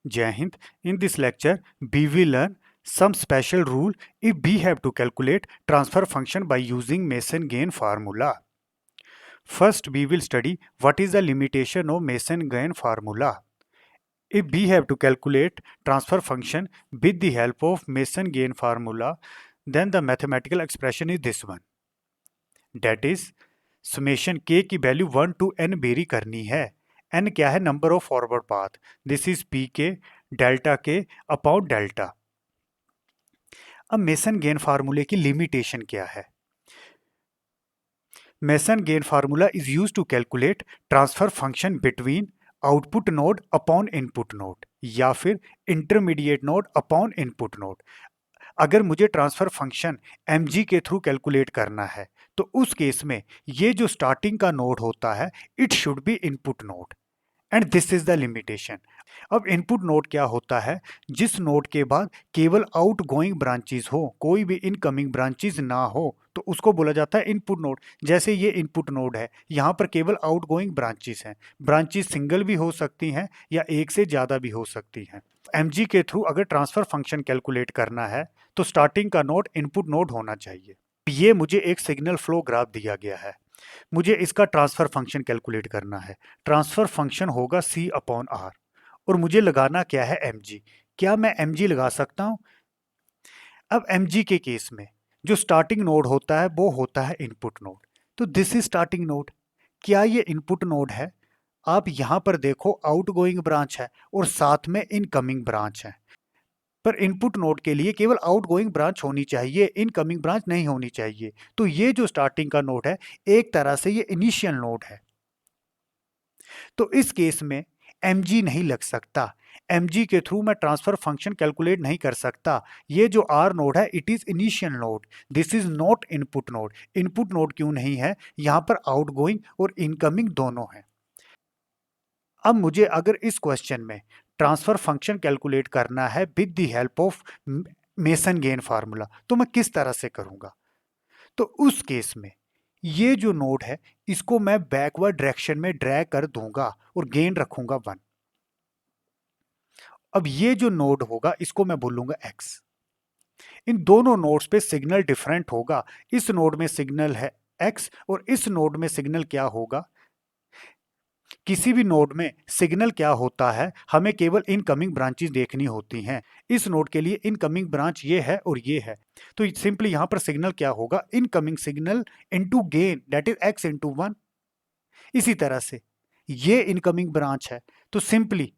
Jai Hind. In this lecture, we will learn some special rule if we have to calculate transfer function by using Mason-Gain formula. First, we will study what is the limitation of Mason-Gain formula. If we have to calculate transfer function with the help of Mason-Gain formula, then the mathematical expression is this one. That is, summation k की value 1 to n vary करनी है. n क्या है? Number of forward path. This is P k delta के upon delta. अब Mason gain फार्मूले की limitation क्या है? Mason gain formula is use to calculate transfer function between output node upon input node या फिर intermediate node upon input node. अगर मुझे ट्रांसफर फंक्शन mg के थ्रू कैलकुलेट करना है तो उस केस में ये जो स्टार्टिंग का नोड होता है it should be input node and this is the limitation. अब इनपुट नोड क्या होता है? जिस नोड के बाद केवल आउट गोइंग ब्रांचेस हो, कोई भी इनकमिंग ब्रांचेस ना हो, तो उसको बोला जाता है इनपुट नोड. जैसे ये इनपुट नोड है, यहाँ पर केवल आउट गोइंग ब्रांचेस हैं. ब्रांचेस सिंगल भी हो सकती हैं या एक से ज़्यादा भी हो सकती हैं. mg के थ्रू अगर ट्रांसफर फंक्शन कैलकुलेट करना है तो स्टार्टिंग का नोड इनपुट नोड होना चाहिए. ये मुझे एक सिग्नल फ्लो ग्राफ दिया गया है. मुझे इसका ट्रांसफर फंक्शन कैलकुलेट करना है. ट्रांसफर फंक्शन होगा c अपॉन r और मुझे लगाना क्या है? mg. क्या मैं mg लगा सकता हूं? अब mg के केस में जो स्टार्टिंग नोड होता है वो होता है इनपुट नोड. तो दिस इज स्टार्टिंग नोड. क्या ये इनपुट नोड है? आप यहां पर देखो आउटगोइंग ब्रांच है और साथ में इनकमिंग ब्रांच है. पर इनपुट नोड के लिए केवल आउटगोइंग ब्रांच होनी चाहिए, इनकमिंग ब्रांच नहीं होनी चाहिए. तो ये जो स्टार्टिंग का नोड है एक तरह से ये इनिशियल नोड है. तो इस केस में mg नहीं लग सकता. mg के थ्रू मैं ट्रांसफर फंक्शन कैलकुलेट नहीं कर सकता. ये जो r नोड है it is initial node. This is not input node. Input node क्यों नहीं है? यहां पर आउटगोइंग और इनकमिंग दोनों है. अब मुझे अगर इस क्वेश्चन में ट्रांसफर फंक्शन कैलकुलेट करना है with the help of mason gain formula तो मैं किस तरह से करूंगा? तो उस केस में ये जो नोड है इसको मैं बैकवर्ड डायरेक्शन में ड्रैग कर दूंगा और गेन रखूंगा 1. अब ये जो नोड होगा इसको मैं बोलूंगा x. इन दोनों नोड्स पे सिग्नल डिफरेंट होगा. इस नोड में सिग्नल है x और इस नोड में सिग्नल क्या होगा? किसी भी नोड में सिग्नल क्या होता है? हमें केवल इनकमिंग ब्रांचेस देखनी होती हैं. इस नोड के लिए इनकमिंग ब्रांच ये है और ये है. तो सिंपली यहां पर सिग्नल क्या होगा? Incoming signal into gain that is x into 1. इसी तरह से ये इनकमिंग ब्रांच है तो simply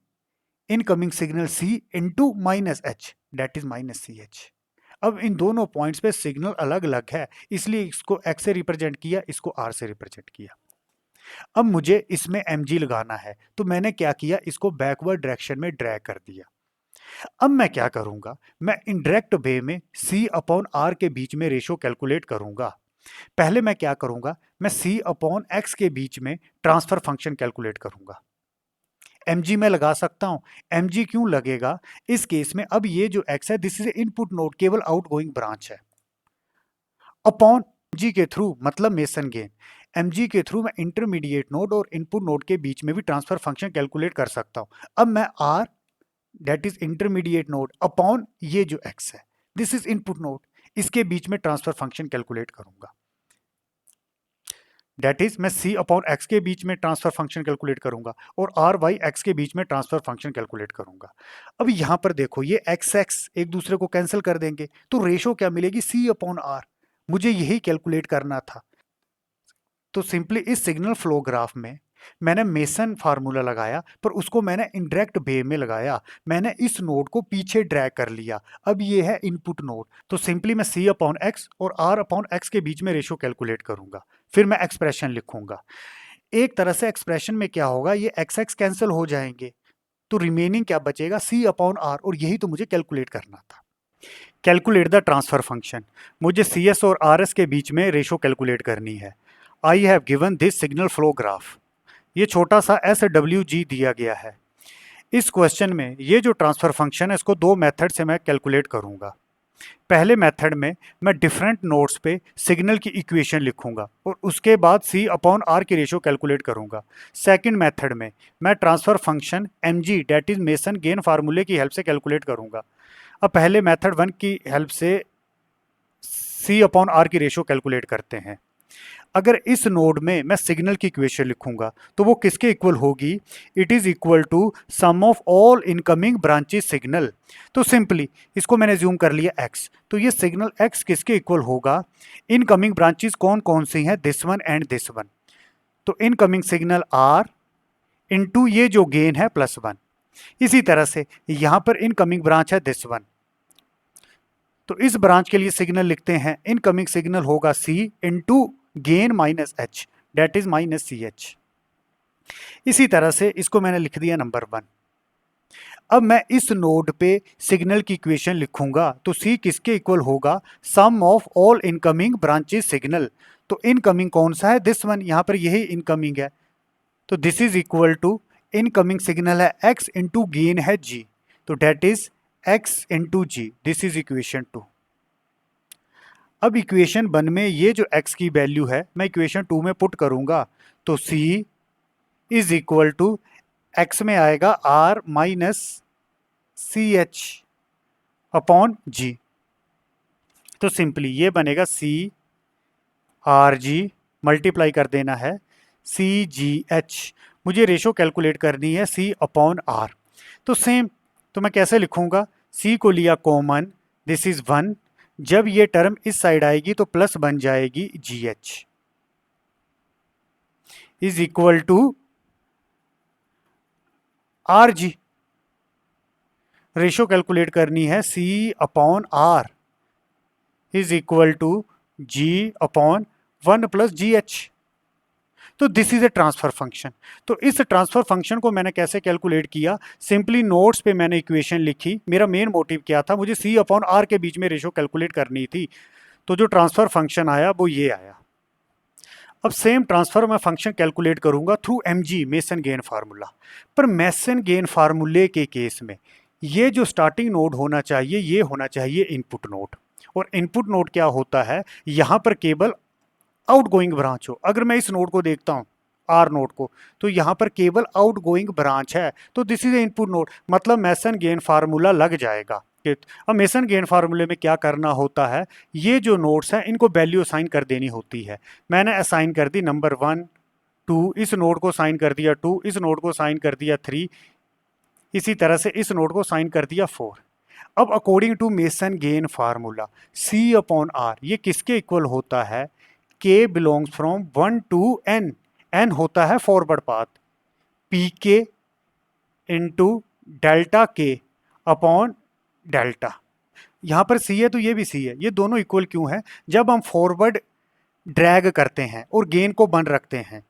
incoming signal c into minus h that is minus ch. अब इन दोनों पॉइंट्स पे सिग्नल अलग अलग है इसलिए इसको x से रिप्रेजेंट किया, इसको r से रिप्रेजेंट किया. अब मुझे इसमें mg लगाना है तो मैंने क्या किया? इसको बैकवर्ड डायरेक्शन में ड्रैग कर दिया. अब मैं क्या करूंगा? मैं इनडायरेक्ट वे में c अपॉन r के बीच में रेशो कैलकुलेट करूंगा. पहले मैं क्या करूंगा? मैं c अपॉन x के बीच में ट्रांसफर फंक्शन कैलकुलेट करूंगा. mg में लगा सकता हूं. mg क्यों लगेगा इस केस में? अब ये जो x है दिस इज इनपुट नोड, केवल आउटगोइंग ब्रांच है. अपॉन mg के थ्रू मतलब मेसन गेन. mg के थ्रू मैं इंटरमीडिएट नोड और इनपुट नोड के बीच में भी ट्रांसफर फंक्शन कैलकुलेट कर सकता हूं. अब मैं r that is intermediate node upon ये जो x है दिस इज इनपुट नोड, इसके बीच में ट्रांसफर फंक्शन कैलकुलेट करूंगा. दैट इज मैं c अपॉन x के बीच में ट्रांसफर फंक्शन कैलकुलेट करूंगा और r y x के बीच में ट्रांसफर फंक्शन कैलकुलेट करूंगा. अब यहां पर देखो ये x x एक दूसरे को कैंसिल कर देंगे तो रेशो क्या मिलेगी? c upon r. मुझे यही कैलकुलेट करना था. तो सिंपली इस सिग्नल फ्लो ग्राफ में मैंने मेसन फार्मूला लगाया पर उसको मैंने इनडायरेक्ट वे में लगाया. मैंने इस नोड को पीछे ड्रैग कर लिया. अब ये है इनपुट नोड तो सिंपली मैं c अपॉन x और r अपॉन x के बीच में रेशो कैलकुलेट करूंगा. फिर मैं एक्सप्रेशन लिखूंगा. एक तरह से एक्सप्रेशन में क्या होगा? ये x x कैंसिल हो जाएंगे तो रिमेनिंग क्या बचेगा? c upon r. और यही तो मुझे कैलकुलेट करना था. Calculate the transfer function. मुझे cs और rs के बीच में रेशो कैलकुलेट करनी है. I have given this signal flow graph. ये छोटा सा SWG दिया गया है. इस क्वेश्चन में ये जो ट्रांसफर फंक्शन है इसको दो मेथड से मैं कैलकुलेट करूंगा. पहले मेथड में मैं डिफरेंट नोड्स पे सिग्नल की इक्वेशन लिखूंगा और उसके बाद C अपॉन R की रेशियो कैलकुलेट करूंगा। सेकंड मेथड में मैं transfer function mg that is Mason gain फार्मूले की हेल्प से कैलकुलेट करूंगा। अब पहले मेथड 1 की हेल्प से C अपॉन R की रेशियो कैलकुलेट करते हैं। अगर इस नोड में मैं सिग्नल की इक्वेशन लिखूंगा तो वो किसके इक्वल होगी? It is equal to sum of all incoming branches signal. तो सिंपली इसको मैंने ज्यूम कर लिया x, तो ये सिग्नल x किसके इक्वल होगा? इनकमिंग ब्रांचेस कौन कौन सी हैं? This one and this one. तो इनकमिंग सिग्नल r इनटू ये जो गेन है +1। इसी तरह से यहां पर इनकमिंग ब्रांच है दिस वन, तो इस ब्रांच के लिए सिग्नल लिखते हैं इनकमिंग सिग्नल होगा C into gain -h that is -ch। इसी तरह से इसको मैंने लिख दिया नंबर 1। अब मैं इस नोड पे सिग्नल की इक्वेशन लिखूंगा तो C किसके इक्वल होगा? Sum of all incoming branches signal. तो इनकमिंग कौन सा है? दिस वन, यहां पर यही इनकमिंग है, तो this is equal to incoming signal है x इंटू गेन है g, तो that is x into g. This is equation 2। अब इक्वेशन 1 में ये जो x की वैल्यू है मैं इक्वेशन 2 में पुट करूंगा तो C is equal to x में आएगा R minus CH upon G। तो सिंपली ये बनेगा C RG मल्टीप्लाई कर देना है CGH। मुझे रेशो कैलकुलेट करनी है C अपॉन R। तो सेम, तो मैं कैसे लिखूंगा? C को लिया कॉमन, दिस इज 1, जब ये टर्म इस साइड आएगी तो प्लस बन जाएगी GH is equal to RG। Ratio calculate करनी है C upon R is equal to G upon 1 plus GH। तो this is a transfer function. तो इस ट्रांसफर फंक्शन को मैंने कैसे कैलकुलेट किया? सिंपली नोट्स पे मैंने इक्वेशन लिखी। मेरा मेन मोटिव क्या था? मुझे C अपॉन R के बीच में रेशो कैलकुलेट करनी थी, तो जो ट्रांसफर फंक्शन आया वो ये आया। अब सेम ट्रांसफर मैं फंक्शन कैलकुलेट करूंगा through mg mason gain formula. पर मेसन गेन फार्मूले के केस में ये जो स्टार्टिंग नोड होना चाहिए ये होना चाहिए इनपुट नोड, और इनपुट नोड क्या होता है? यहां पर केवल आउटगोइंग ब्रांच हो। अगर मैं इस नोड को देखता हूं आर नोड को, तो यहां पर केवल आउटगोइंग ब्रांच है, तो दिस इज इनपुट नोड, मतलब मेसन गेन फार्मूला लग जाएगा। अब मेसन गेन फार्मूले में क्या करना होता है? ये जो नोड्स हैं इनको वैल्यू असाइन कर देनी होती है। मैंने असाइन कर दी नंबर 1 2, इस नोड को साइन कर दिया 2, इस नोड को साइन कर दिया 3, इसी तरह से इस नोड को साइन कर दिया 4। अब according to Mason gain formula C upon R ये किसके इक्वल होता है? K belongs from 1 to N, N होता है forward path, PK into delta K upon delta. यहां पर C है तो ये भी C है, ये दोनों इक्वल क्यों है? जब हम फॉरवर्ड ड्रैग करते हैं और गेन को बंद रखते हैं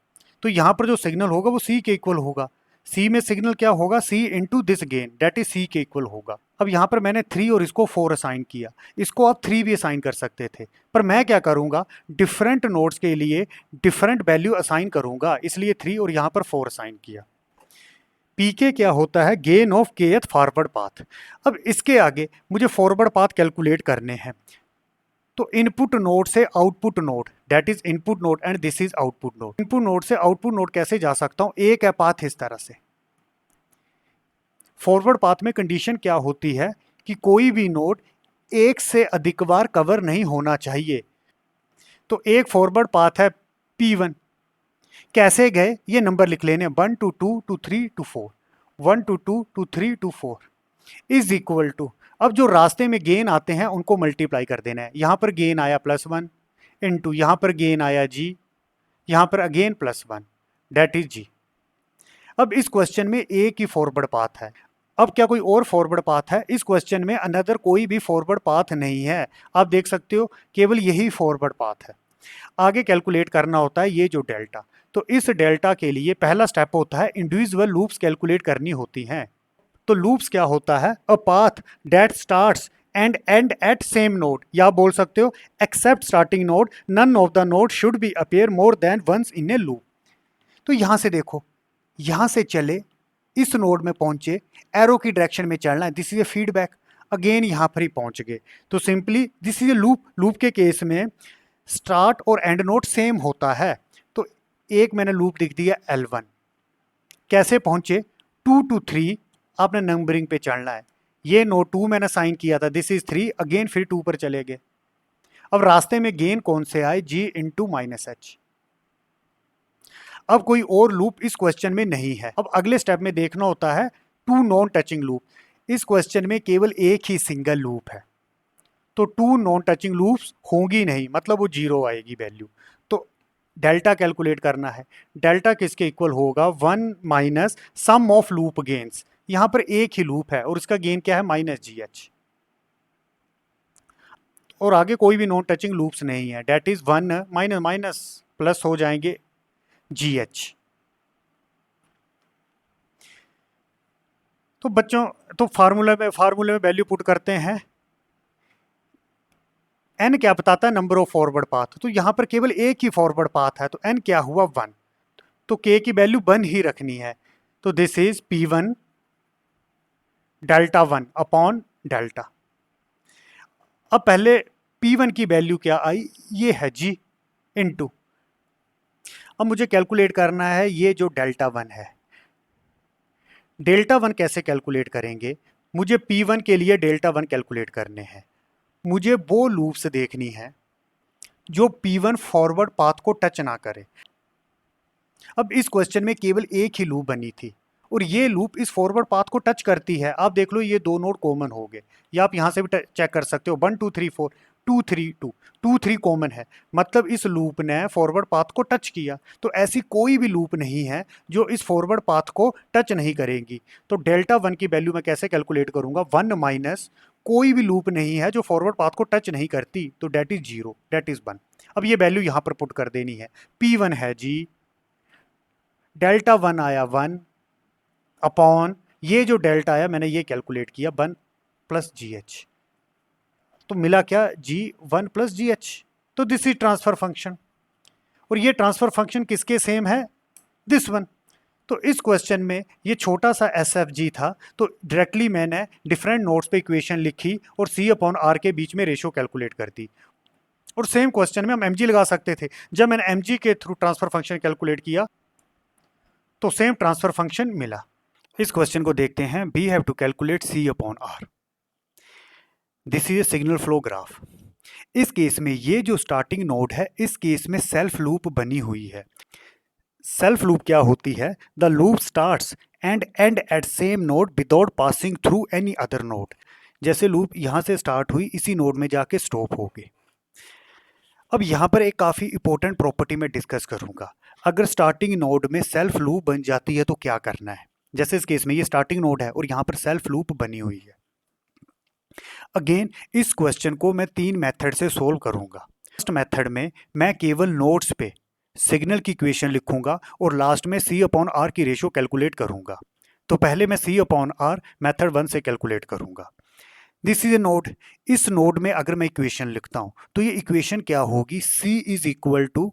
तो यहां पर जो सिग्नल होगा वो C के इक्वल होगा। C में सिग्नल क्या होगा? C into this gain that is C के इक्वल होगा। अब यहां पर मैंने 3 और इसको 4 असाइन किया, इसको आप 3 भी असाइन कर सकते थे, पर मैं क्या करूंगा? डिफरेंट नोड्स के लिए डिफरेंट वैल्यू असाइन करूंगा, इसलिए 3 और यहां पर 4 असाइन किया। पीके क्या होता है? Gain of kth forward path. अब इसके आगे मुझे फॉरवर्ड पाथ कैलकुलेट करने हैं, तो इनपुट नोड से output node that is input node and this is output node. Input node से आउटपुट नोड कैसे जा सकता हूं? एक है पाथ इस तरह से। फॉरवर्ड पाथ में कंडीशन क्या होती है कि कोई भी नोड एक से अधिक बार कवर नहीं होना चाहिए। तो एक फॉरवर्ड पाथ है P1, कैसे गए? ये नंबर लिख लेने 1 to 2 to 3 to 4, 1 to 2 to 3 to 4 is equal to, अब जो रास्ते में गेन आते हैं उनको मल्टीप्लाई कर देना है। यहां पर गेन आया +1 इंटू यहां पर गेन आया G, यहां पर अगेन +1 डेट इज G। अब इस क्वेश्चन में एक ही फॉरवर्ड पाथ है। अब क्या कोई और फॉरवर्ड पाथ है? इस क्वेश्चन में अनदर कोई भी फॉरवर्ड पाथ नहीं है, आप देख सकते हो केवल यही फॉरवर्ड पाथ है। आगे कैलकुलेट करना होता है ये जो डेल्टा, तो इस डेल्टा के लिए पहला स्टेप होता है इंडिविजुअल लूप्स कैलकुलेट करनी होती हैं। तो लूप्स क्या होता है? A path that starts and end at same node, या बोल सकते हो except starting node none of the node should be appear more than once in a loop. तो यहां से देखो, यहां से चले इस नोड में पहुंचे, एरो की डायरेक्शन में चलना है, this is A feedback. Again यहाँ पर ही पहुँच गए। तो सिंपली this is A loop. Loop के केस में स्टार्ट और एंड नोड सेम होता है। तो एक मैंने लूप लिख दिया L1। कैसे पहुंचे? 2 to 3 आपने नंबरिंग पे चढ़ना है। ये नोड 2 मैंने साइन किया था, दिस इज 3, अगेन फिर 2 पर चले गए। अब रास्ते में गेन कौन से आए? G into minus H. अब कोई और लूप इस क्वेश्चन में नहीं है। अब अगले स्टेप में देखना होता है टू नॉन टचिंग लूप। इस क्वेश्चन में केवल एक ही सिंगल लूप है, तो टू नॉन टचिंग लूप्स होंगी नहीं, मतलब वो 0 आएगी वैल्यू। तो डेल्टा कैलकुलेट करना है। डेल्टा किसके इक्वल होगा? 1 minus sum of loop gains. यहां पर एक ही लूप है और इसका गेन क्या है? Minus GH। और आगे कोई भी नॉन टचिंग लूप्स नहीं है, that is 1 minus minus plus हो जाएंगे GH। तो बच्चों, तो फार्मूले में वैल्यू पुट करते हैं। n क्या बताता है? Number of forward path. तो यहां पर केवल एक ही फॉरवर्ड पाथ है, तो n क्या हुआ? 1। तो k की वैल्यू 1 ही रखनी है। तो this is P1 delta 1 upon delta. अब पहले P1 की वैल्यू क्या आई? ये है G इनटू। अब मुझे कैलकुलेट करना है ये जो डेल्टा 1 है। डेल्टा 1 कैसे कैलकुलेट करेंगे? मुझे P1 के लिए डेल्टा 1 कैलकुलेट करने हैं। मुझे वो लूप्स देखनी है जो P1 फॉरवर्ड पाथ को टच ना करे। अब इस क्वेश्चन में केवल एक ही लूप बनी थी और ये लूप इस फॉरवर्ड पाथ को टच करती है। आप देख लो ये दो नोड कॉमन हो गए, या आप यहां से भी चेक कर सकते हो। 1 2 3 4 2 3 2 2 3 कॉमन है, मतलब इस लूप ने फॉरवर्ड पाथ को टच किया। तो ऐसी कोई भी लूप नहीं है जो इस फॉरवर्ड पाथ को टच नहीं करेगी। तो डेल्टा 1 की वैल्यू मैं कैसे कैलकुलेट करूंगा? 1 माइनस कोई भी लूप नहीं है जो फॉरवर्ड पाथ को टच नहीं करती, तो डेट इज 0, डेट इज 1। अब ये वैल्यू यहां पर पुट कर देनी है। P1 है G, डेल्टा 1 आया 1 अपॉन ये जो डेल्टा आया मैंने ये कैलकुलेट किया 1 प्लस GH। तो मिला क्या? G1 plus GH। तो दिस इज ट्रांसफर फंक्शन। और ये ट्रांसफर फंक्शन किसके सेम है? This one. तो इस क्वेश्चन में ये छोटा सा SFG था, तो डायरेक्टली मैंने डिफरेंट नोट्स पे इक्वेशन लिखी और C अपॉन R के बीच में रेशियो कैलकुलेट कर दी। और सेम क्वेश्चन में हम mg लगा सकते थे। जब मैंने mg के थ्रू ट्रांसफर फंक्शन कैलकुलेट किया तो सेम ट्रांसफर फंक्शन मिला। इस क्वेश्चन को देखते हैं। We have to calculate C upon R। This is a signal flow graph. इस केस में ये जो स्टार्टिंग नोड है, इस केस में सेल्फ लूप बनी हुई है। सेल्फ लूप क्या होती है? The loop starts and end at same node without passing through any other node. जैसे लूप यहां से स्टार्ट हुई, इसी नोड में जाके स्टॉप हो गई। अब यहां पर एक काफी इंपॉर्टेंट प्रॉपर्टी में डिस्कस करूंगा। अगर स्टार्टिंग नोड में सेल्फ लूप बन जाती है तो क्या करना है? जैसे इस केस में ये स्टार्टिंग नोड है और यहां पर सेल्फ लूप बनी हुई है। अगेन इस क्वेश्चन को मैं 3 मेथड से सोल्व करूंगा। फर्स्ट मेथड में मैं केवल नोड्स पे सिग्नल की इक्वेशन लिखूंगा और लास्ट में C अपॉन R की रेशियो कैलकुलेट करूंगा। तो पहले मैं C अपॉन R मेथड 1 से कैलकुलेट करूंगा। This is A node. इस नोड में अगर मैं इक्वेशन लिखता हूं तो ये इक्वेशन क्या होगी? C is equal to,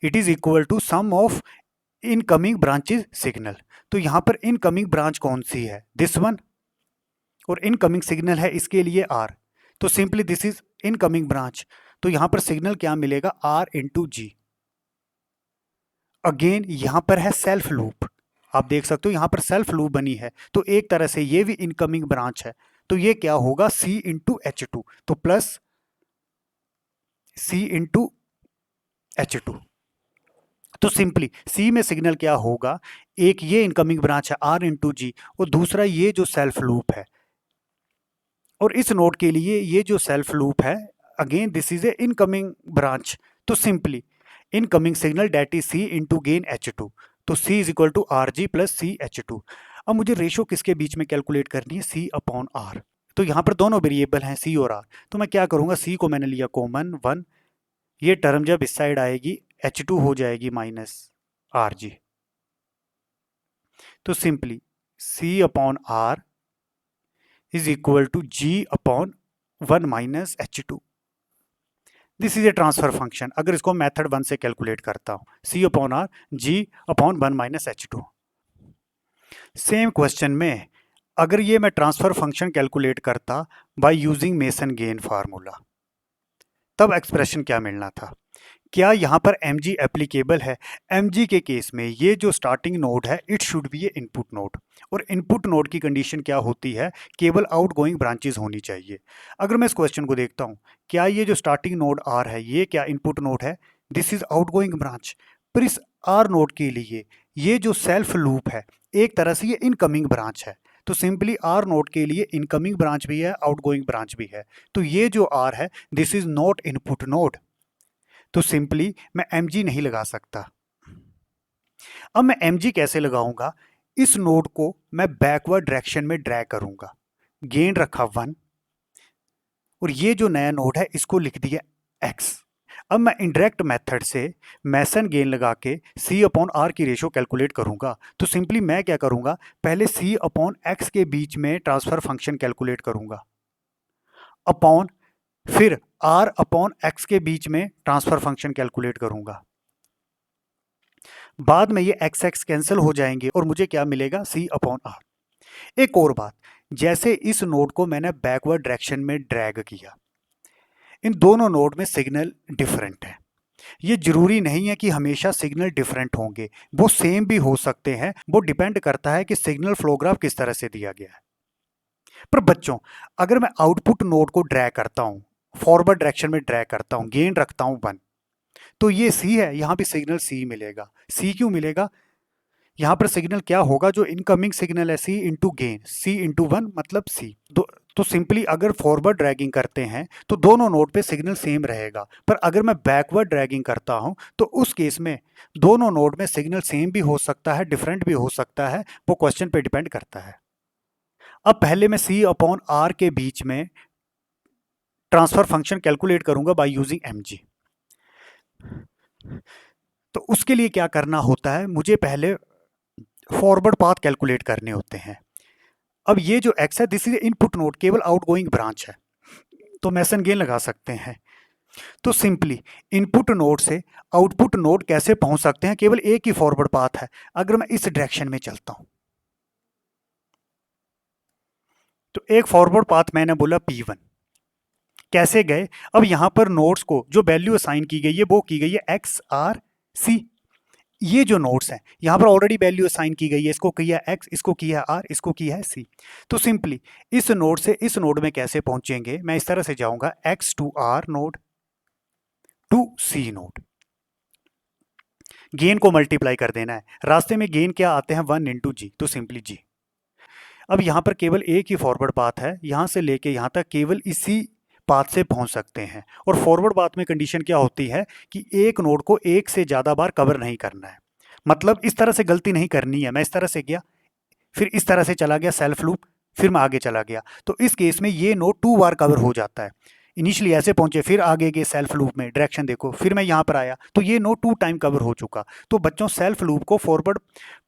it is equal to sum of incoming branches signal. तो यहां पर इनकमिंग ब्रांच कौन सी है? This one. और इनकमिंग सिग्नल है इसके लिए R। तो सिंपली दिस इज इनकमिंग ब्रांच। तो यहां पर सिग्नल क्या मिलेगा? R into G। अगेन यहां पर है सेल्फ लूप, आप देख सकते हो यहां पर सेल्फ लूप बनी है, तो एक तरह से ये भी इनकमिंग ब्रांच है। तो ये क्या होगा? C into H2। तो प्लस C इंटू H2। तो सिंपली C में सिग्नल क्या होगा? एक ये इनकमिंग ब्रांच है R इंटू G, और दूसरा ये जो सेल्फ लूप है। और इस नोड के लिए ये जो सेल्फ लूप है, again this is a incoming branch. तो simply incoming signal that is C into gain H2। तो C is equal to RG plus CH2। अब मुझे रेशो किसके बीच में कैलकुलेट करनी है? C upon R। तो यहाँ पर दोनों वेरिएबल हैं C और R। तो मैं क्या करूँगा? C को मैंने लिया कॉमन 1, ये टर्म जब इस साइड आएगी H2 हो जाएगी माइनस RG। तो simply C upon R is equal to G upon 1 minus H2। This is a transfer function. अगर इसको मेथड 1 से कैलकुलेट करता हूं, C upon R G upon 1 minus H2। Same question में अगर ये मैं ट्रांसफर फंक्शन कैलकुलेट करता by using Mason gain formula, तब एक्सप्रेशन क्या मिलना था? क्या यहाँ पर mg एप्लीकेबल है? mg के केस में ये जो स्टार्टिंग नोड है it should be A input node, और इनपुट नोड की कंडीशन क्या होती है? केवल आउटगोइंग ब्रांचेस होनी चाहिए। अगर मैं इस क्वेश्चन को देखता हूँ, क्या ये जो स्टार्टिंग नोड r है ये क्या इनपुट नोड है? This is outgoing branch. पर इस r नोड के लिए ये जो सेल्फ लूप है एक तरह से ये इनकमिंग ब्रांच है, तो सिंपली r नोड के लिए इनकमिंग ब्रांच भी है, आउटगोइंग ब्रांच भी है, तो ये जो r है this is not input node, तो सिंपली मैं mg नहीं लगा सकता। अब मैं mg कैसे लगाऊंगा? इस नोड को मैं बैकवर्ड डायरेक्शन में ड्रैग करूंगा, गेन रखा 1, और ये जो नया नोड है इसको लिख दिया x। अब मैं इनडायरेक्ट मेथड से मैसन गेन लगा के c अपॉन r की रेशो कैलकुलेट करूंगा, तो सिंपली मैं क्या करूंगा, पहले c अपॉन x के बीच में ट्रांसफर फंक्शन कैलकुलेट करूंगा, अपॉन फिर r अपॉन x के बीच में ट्रांसफर फंक्शन कैलकुलेट करूंगा। बाद में ये x x कैंसिल हो जाएंगे और मुझे क्या मिलेगा, c अपॉन r। एक और बात, जैसे इस नोड को मैंने बैकवर्ड डायरेक्शन में ड्रैग किया, इन दोनों नोड में सिग्नल डिफरेंट है। ये जरूरी नहीं है कि हमेशा सिग्नल डिफरेंट होंगे, वो सेम भी हो सकते हैं, वो डिपेंड करता है कि सिग्नल फ्लो ग्राफ किस तरह से दिया गया है। पर बच्चों, अगर मैं आउटपुट नोड को ड्रैग करता हूं, फॉरवर्ड डायरेक्शन में ड्रैग करता हूं, गेन रखता हूं 1, तो ये C है, यहां भी सिग्नल C मिलेगा। C क्यों मिलेगा? यहां पर सिग्नल क्या होगा, जो इनकमिंग सिग्नल है C into gain, C into 1 मतलब C। तो सिंपली अगर फॉरवर्ड ड्रैगिंग करते हैं तो दोनों नोड पे सिग्नल सेम रहेगा, पर अगर मैं बैकवर्ड ड्रैगिंग करता हूं तो उस केस में दोनों नोड में सिग्नल सेम भी हो सकता है, डिफरेंट भी हो सकता है, वो क्वेश्चन पे डिपेंड करता है। अब पहले मैं C अपॉन R के बीच में ट्रांसफर फंक्शन कैलकुलेट करूंगा बाय यूजिंग mg। तो उसके लिए क्या करना होता है, मुझे पहले फॉरवर्ड पाथ कैलकुलेट करने होते हैं। अब ये जो x है दिस इज इनपुट नोड, केवल आउटगोइंग ब्रांच है, तो मैसन गेन लगा सकते हैं। तो सिंपली इनपुट नोड से आउटपुट नोड कैसे पहुंच सकते हैं, केवल एक ही फॉरवर्ड पाथ है। अगर मैं इस डायरेक्शन में चलता हूं तो एक फॉरवर्ड पाथ मैंने बोला P1, कैसे गए? अब यहां पर नोड्स को जो वैल्यू असाइन की गई है वो की गई है x r c। ये जो नोड्स हैं यहां पर ऑलरेडी वैल्यू असाइन की गई है, इसको किया x, इसको किया r, इसको किया है c। तो सिंपली इस नोड से इस नोड में कैसे पहुंचेंगे, मैं इस तरह से जाऊंगा, x to r node to c node, gain को मल्टीप्लाई कर देना है। रास्ते में गेन क्या आते हैं, 1 इंटू जी, तो सिंपली जी। अब यहां पर केवल एक ही फॉरवर्ड पाथ है, यहां से लेके यहां तक केवल इसी पाथ से पहुंच सकते हैं, और फॉरवर्ड पाथ में कंडीशन क्या होती है कि एक नोड को एक से ज्यादा बार कवर नहीं करना है। मतलब इस तरह से गलती नहीं करनी है, मैं इस तरह से गया फिर इस तरह से चला गया सेल्फ लूप, फिर मैं आगे चला गया, तो इस केस में ये नोड 2 बार कवर हो जाता है। इनिशियली ऐसे पहुंचे, फिर आगे गए सेल्फ लूप में, डायरेक्शन देखो, फिर मैं यहां पर आया, तो ये नोड 2 टाइम कवर हो चुका। तो बच्चों सेल्फ लूप को फॉरवर्ड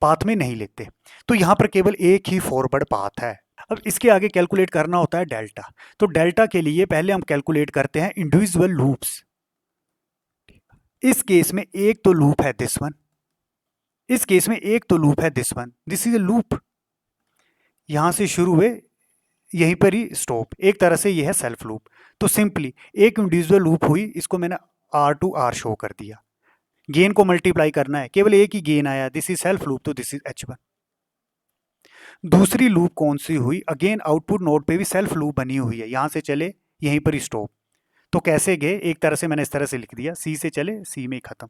पाथ में नहीं लेते, तो यहां पर केवल एक ही फॉरवर्ड पाथ है। अब इसके आगे कैलकुलेट करना होता है डेल्टा। तो डेल्टा के लिए पहले हम कैलकुलेट करते हैं इंडिविजुअल लूप्स। इस केस में एक तो लूप है दिस वन, इस केस में एक तो लूप है this one, this is A loop, यहां से शुरू हुए यहीं पर ही स्टॉप, एक तरह से ये है सेल्फ लूप। तो सिंपली एक इंडिविजुअल लूप हुई, इसको मैंने R टू R शो कर दिया। गेन को मल्टीप्लाई करना है, केवल एक ही गेन आया, दिस इज सेल्फ लूप, तो दिस इज H1। दूसरी लूप कौन सी हुई, अगेन आउटपुट नोड पे भी सेल्फ लूप बनी हुई है, यहां से चले यहीं पर ही स्टॉप। तो कैसे गए, एक तरह से मैंने इस तरह से लिख दिया, C से चले C में ही खत्म।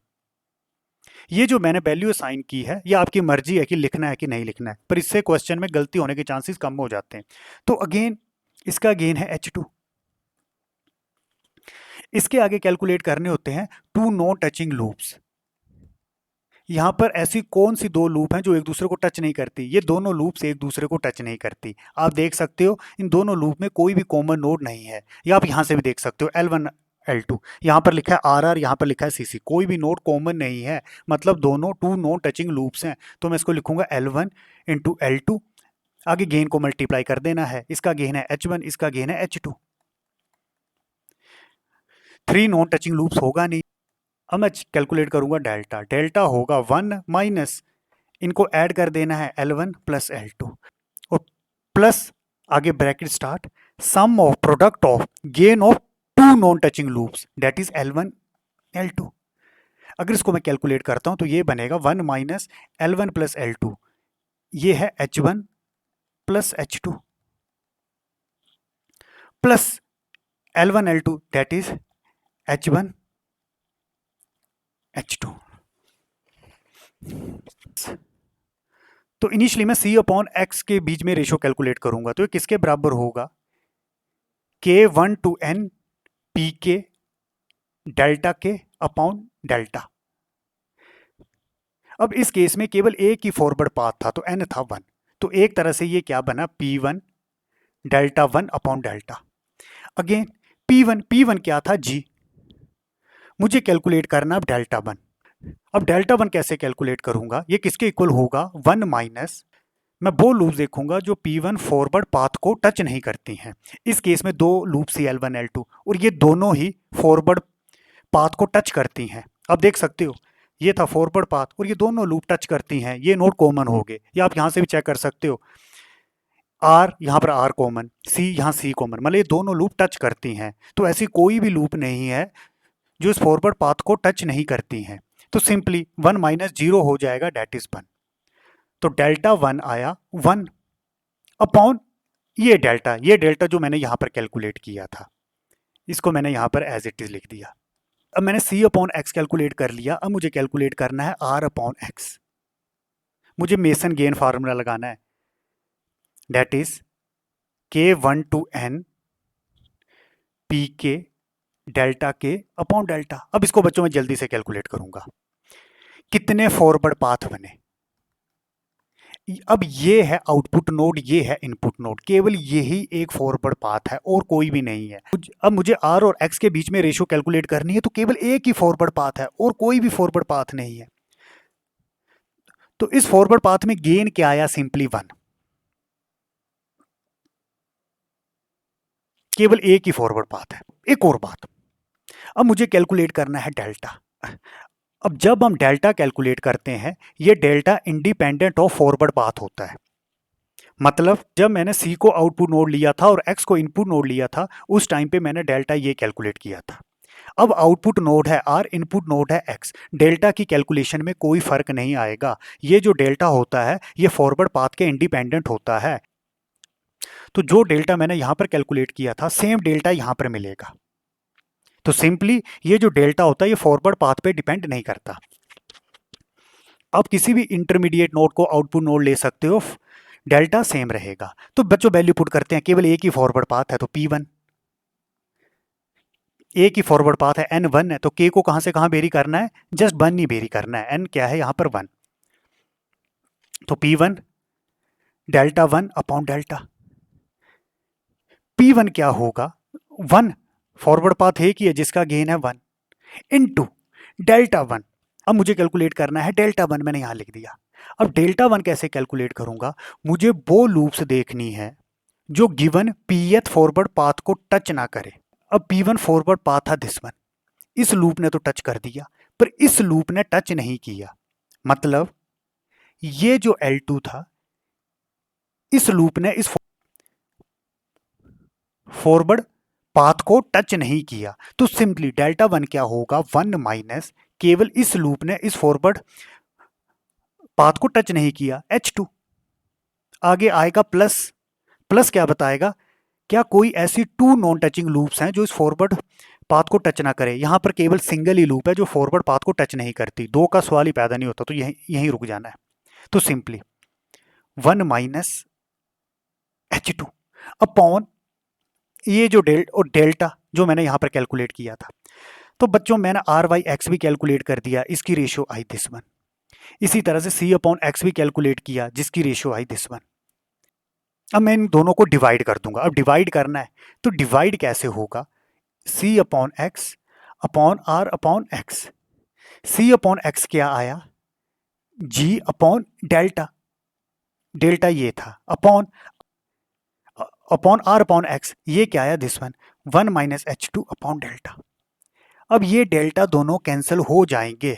ये जो मैंने वैल्यू असाइन की है ये आपकी मर्जी है कि लिखना है कि नहीं लिखना है, पर इससे क्वेश्चन में गलती होने के चांसेस कम हो जाते हैं। तो अगेन इसका गेन है H2। इसके आगे कैलकुलेट करने होते हैं टू नॉन टचिंग लूप्स। यहां पर ऐसी कौन सी दो लूप हैं जो एक दूसरे को टच नहीं करती, ये दोनों लूप्स एक दूसरे को टच नहीं करती। आप देख सकते हो इन दोनों लूप में कोई भी कॉमन नोड नहीं है, या आप यहां से भी देख सकते हो L1 L2, यहां पर लिखा है RR, यहां पर लिखा है CC, कोई भी नोड कॉमन नहीं है, मतलब दोनों टू नॉन टचिंग लूप्स हैं। तो मैं इसको लिखूंगा L1 इंटू L2, आगे गेन को मल्टीप्लाई कर देना है, इसका गेन है H1, इसका गेन है H2। 3 नॉन टचिंग लूप्स होगा नहीं। अब मैं कैलकुलेट करूंगा डेल्टा, डेल्टा होगा 1 माइनस, इनको ऐड कर देना है L1 प्लस L2, और प्लस आगे bracket start sum of product of gain of two non touching loops that is L1 L2। अगर इसको मैं कैलकुलेट करता हूं तो ये बनेगा 1 माइनस L1 प्लस L2, ये है H1 plus H2 plus L1 L2 that is H1 H2। तो इनिशियली मैं C अपॉन X के बीच में रेशियो कैलकुलेट करूंगा, तो ये किसके बराबर होगा, K1 to N P के डेल्टा के अपॉन डेल्टा। अब इस केस में केवल एक ही फॉरवर्ड पाथ था तो N था 1, तो एक तरह से ये क्या बना P1 delta 1 upon delta. Again P1 क्या था G, मुझे कैलकुलेट करना अब डेल्टा 1। अब डेल्टा 1 कैसे कैलकुलेट करूंगा, ये किसके इक्वल होगा 1 माइनस, मैं वो लूप देखूंगा जो P1 फॉरवर्ड पाथ को टच नहीं करती हैं। इस केस में दो लूप सी L1 L2 और ये दोनों ही फॉरवर्ड पाथ को टच करती हैं। अब देख सकते हो ये था फॉरवर्ड पाथ और ये दोनों लूप टच करती हैं, ये नोड कॉमन हो गए, या आप यहां से भी चेक कर सकते हो R यहाँ पर R कॉमन, C यहाँ C कॉमन, मतलब ये दोनों लूप टच करती हैं। तो ऐसी कोई भी लूप नहीं है जो इस फॉरवर्ड पाथ को टच नहीं करती हैं, तो सिंपली 1 माइनस 0 हो जाएगा डेट इज 1। तो डेल्टा 1 आया 1 अपॉन ये डेल्टा जो मैंने यहां पर कैलकुलेट किया था, इसको मैंने यहां पर एज इट इज लिख दिया। अब मैंने C अपॉन एक्स कैलकुलेट कर लिया, अब मुझे कैलकुलेट करना है R अपॉन एक्स। मुझे मेसन गेन फार्मूला लगाना है, that is K1 to N P के डेल्टा के अपॉन डेल्टा। अब इसको बच्चों में जल्दी से कैलकुलेट करूंगा, कितने फॉरवर्ड पाथ बने। अब ये है आउटपुट नोड, ये है इनपुट नोड, केवल यही एक फॉरवर्ड पाथ है और कोई भी नहीं है। अब मुझे R और X के बीच में रेशियो कैलकुलेट करनी है, तो केवल एक ही फॉरवर्ड पाथ है और कोई भी फॉरवर्ड पाथ नहीं है। तो इस फॉरवर्ड पाथ में गेन क्या आया, सिंपली 1, केवल एक ही फॉरवर्ड पाथ है। एक और बात, अब मुझे कैलकुलेट करना है डेल्टा। अब जब हम डेल्टा कैलकुलेट करते हैं, ये delta independent of forward path होता है। मतलब जब मैंने C को आउटपुट नोड लिया था और X को इनपुट नोड लिया था, उस टाइम पे मैंने डेल्टा ये कैलकुलेट किया था। अब आउटपुट नोड है R, इनपुट नोड है X, डेल्टा की कैलकुलेशन में कोई फर्क नहीं आएगा। ये जो डेल्टा होता है ये फॉरवर्ड पाथ के इंडिपेंडेंट होता है। तो जो डेल्टा मैंने यहां पर कैलकुलेट किया था, सेम डेल्टा यहां पर मिलेगा। तो सिंपली ये जो डेल्टा होता है ये फॉरवर्ड पाथ पे डिपेंड नहीं करता। आप किसी भी इंटरमीडिएट नोड को आउटपुट नोड ले सकते हो, डेल्टा सेम रहेगा। तो बच्चों वैल्यू पुट करते हैं, केवल एक ही फॉरवर्ड पाथ है तो P1, एक ही फॉरवर्ड पाथ है, N1 है, तो K को कहां से कहां वेरी करना है, जस्ट 1 ही वेरी करना है, N क्या है यहां पर 1, तो P1 delta 1 upon delta. P1 क्या होगा 1, फॉरवर्ड पाथ एक ही है जिसका गेन है 1 इनटू डेल्टा 1। अब मुझे कैलकुलेट करना है डेल्टा 1, मैंने यहां लिख दिया। अब डेल्टा 1 कैसे कैलकुलेट करूंगा, मुझे वो लूप्स देखनी है जो गिवन Pth फॉरवर्ड पाथ को टच ना करे। अब P1 फॉरवर्ड पाथ था दिस वन, इस लूप ने तो टच कर दिया पर इस लूप ने टच नहीं किया, मतलब ये जो L2 था इस लूप ने इस फॉरवर्ड पाथ को टच नहीं किया। तो सिंपली डेल्टा 1 क्या होगा 1 माइनस, केवल इस लूप ने इस फॉरवर्ड पाथ को टच नहीं किया, H2। आगे आएगा प्लस, प्लस क्या बताएगा, क्या कोई ऐसी टू नॉन टचिंग लूप्स हैं जो इस फॉरवर्ड पाथ को टच ना करे। यहां पर केवल सिंगल ही लूप है जो फॉरवर्ड पाथ को टच नहीं करती, दो का सवाल ही पैदा नहीं होता, तो यहीं रुक जाना है। तो सिंपली 1 माइनस H2 अपॉन ये जो डेल्टा जो मैंने यहां पर कैलकुलेट किया था। तो बच्चों मैंने R/X भी कैलकुलेट कर दिया, इसकी रेशियो आई दिस वन। इसी तरह से C अपॉन एक्स भी कैलकुलेट किया जिसकी रेशियो आई दिस वन। अब मैं इन दोनों को डिवाइड कर दूंगा। अब डिवाइड करना है तो डिवाइड कैसे होगा, C upon x upon R upon x. C upon x क्या आया, G अपॉन डेल्टा, डेल्टा ये था, अपॉन R अपॉन एक्स ये क्या आया this one, 1 minus H2 upon delta. अब ये डेल्टा दोनों कैंसिल हो जाएंगे।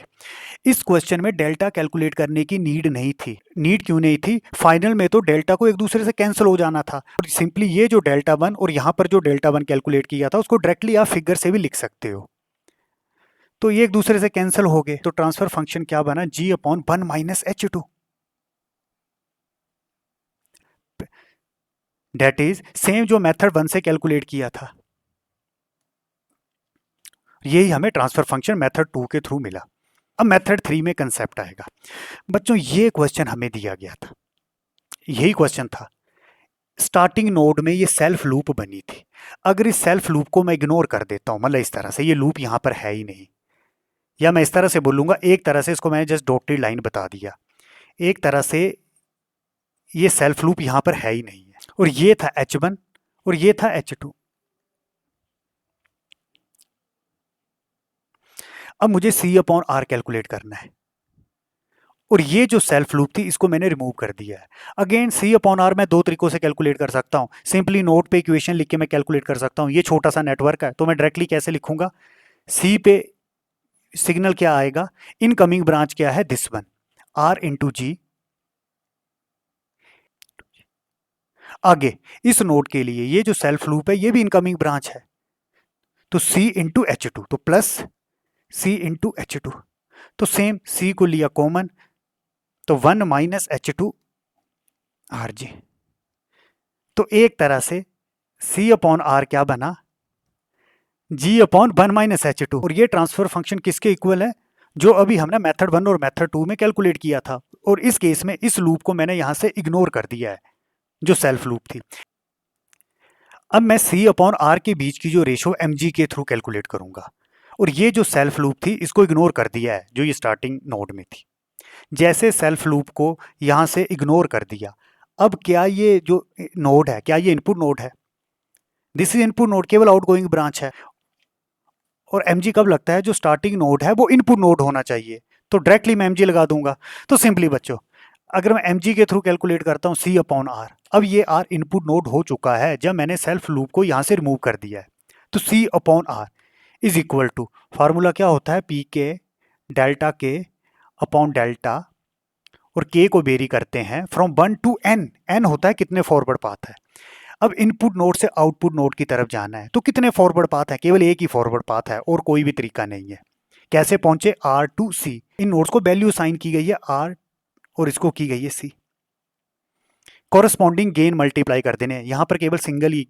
इस क्वेश्चन में डेल्टा कैलकुलेट करने की नीड नहीं थी। नीड क्यों नहीं थी? फाइनल में तो डेल्टा को एक दूसरे से कैंसिल हो जाना था। सिंपली ये जो डेल्टा 1 और यहाँ पर जो डेल्टा 1 कैलकुलेट किया था उसको डायरेक्टली आप फिगर से भी लिख सकते हो। तो ये एक दूसरे से कैंसिल हो गए, तो ट्रांसफर फंक्शन क्या बना? g/1 minus h2। That is same जो मेथड 1 से कैलकुलेट किया था, यही हमें ट्रांसफर फंक्शन मेथड 2 के थ्रू मिला। अब मेथड 3 में कंसेप्ट आएगा। बच्चों ये क्वेश्चन हमें दिया गया था, यही क्वेश्चन था। स्टार्टिंग नोड में ये सेल्फ लूप बनी थी। अगर इस सेल्फ लूप को मैं इग्नोर कर देता हूं, मतलब इस तरह से, ये लूप यहां पर है ही नहीं, या मैं इस तरह से बोलूंगा, एक तरह से इसको मैंने जस्ट डॉटेड लाइन बता दिया, एक तरह से ये सेल्फ लूप यहां पर है ही नहीं है, और ये था H1 और ये था H2। अब मुझे C/R कैलकुलेट करना है, और ये जो सेल्फ लूप थी इसको मैंने रिमूव कर दिया है। अगेन C/R मैं दो तरीकों से कैलकुलेट कर सकता हूँ। सिंपली नोट पे इक्वेशन लिख के मैं कैलकुलेट कर सकता हूँ। ये छोटा सा नेटवर्क है, तो मैं डायरेक्टली कैसे लिखूंगा? C पे सिग्नल क्या आएगा? इनकमिंग ब्रांच क्या है? दिस वन, R इंटू जी। आगे इस नोड के लिए ये जो सेल्फ लूप है ये भी इनकमिंग ब्रांच है, तो C इंटू H2, तो प्लस C इंटू H2। तो सेम C को लिया कॉमन, तो 1 माइनस H2 RG। तो एक तरह से C/R क्या बना? G/1 minus H2। और ये ट्रांसफर फंक्शन किसके इक्वल है? जो अभी हमने मेथड 1 और मेथड 2 में कैलकुलेट किया था, और इस केस में इस लूप को मैंने यहां से इग्नोर कर दिया है, जो सेल्फ लूप थी। अब मैं C/R के बीच की जो रेशो mg के थ्रू कैलकुलेट करूंगा, और ये जो सेल्फ लूप थी इसको इग्नोर कर दिया है, जो ये स्टार्टिंग नोड में थी। जैसे सेल्फ लूप को यहां से इग्नोर कर दिया, अब क्या ये जो नोड है, क्या ये इनपुट नोड है? दिस इज इनपुट नोड, केवल आउटगोइंग ब्रांच है। और mg कब लगता है? जो स्टार्टिंग नोड है वो इनपुट नोड होना चाहिए, तो डायरेक्टली मैं mg लगा दूंगा। तो सिंपली बच्चों, अगर मैं mg के थ्रू कैलकुलेट करता हूँ C/R, अब ये R इनपुट नोड हो चुका है जब मैंने सेल्फ लूप को यहां से रिमूव कर दिया है। तो C/R is equal to, formula क्या होता है? पी के डेल्टा के अपॉन डेल्टा, और के को वेरी करते हैं फ्रॉम 1 टू n। n होता है कितने फॉरवर्ड पाथ है। अब इनपुट नोड से आउटपुट नोड की तरफ जाना है, तो कितने फॉरवर्ड पाथ है? केवल एक ही फॉरवर्ड पाथ है, और कोई भी तरीका नहीं है। कैसे पहुंचे? R to C। इन नोड्स को वैल्यू साइन की गई है R, और इसको की गई है C। कॉरस्पॉन्डिंग गेन मल्टीप्लाई कर देने, यहां पर केवल सिंगल ही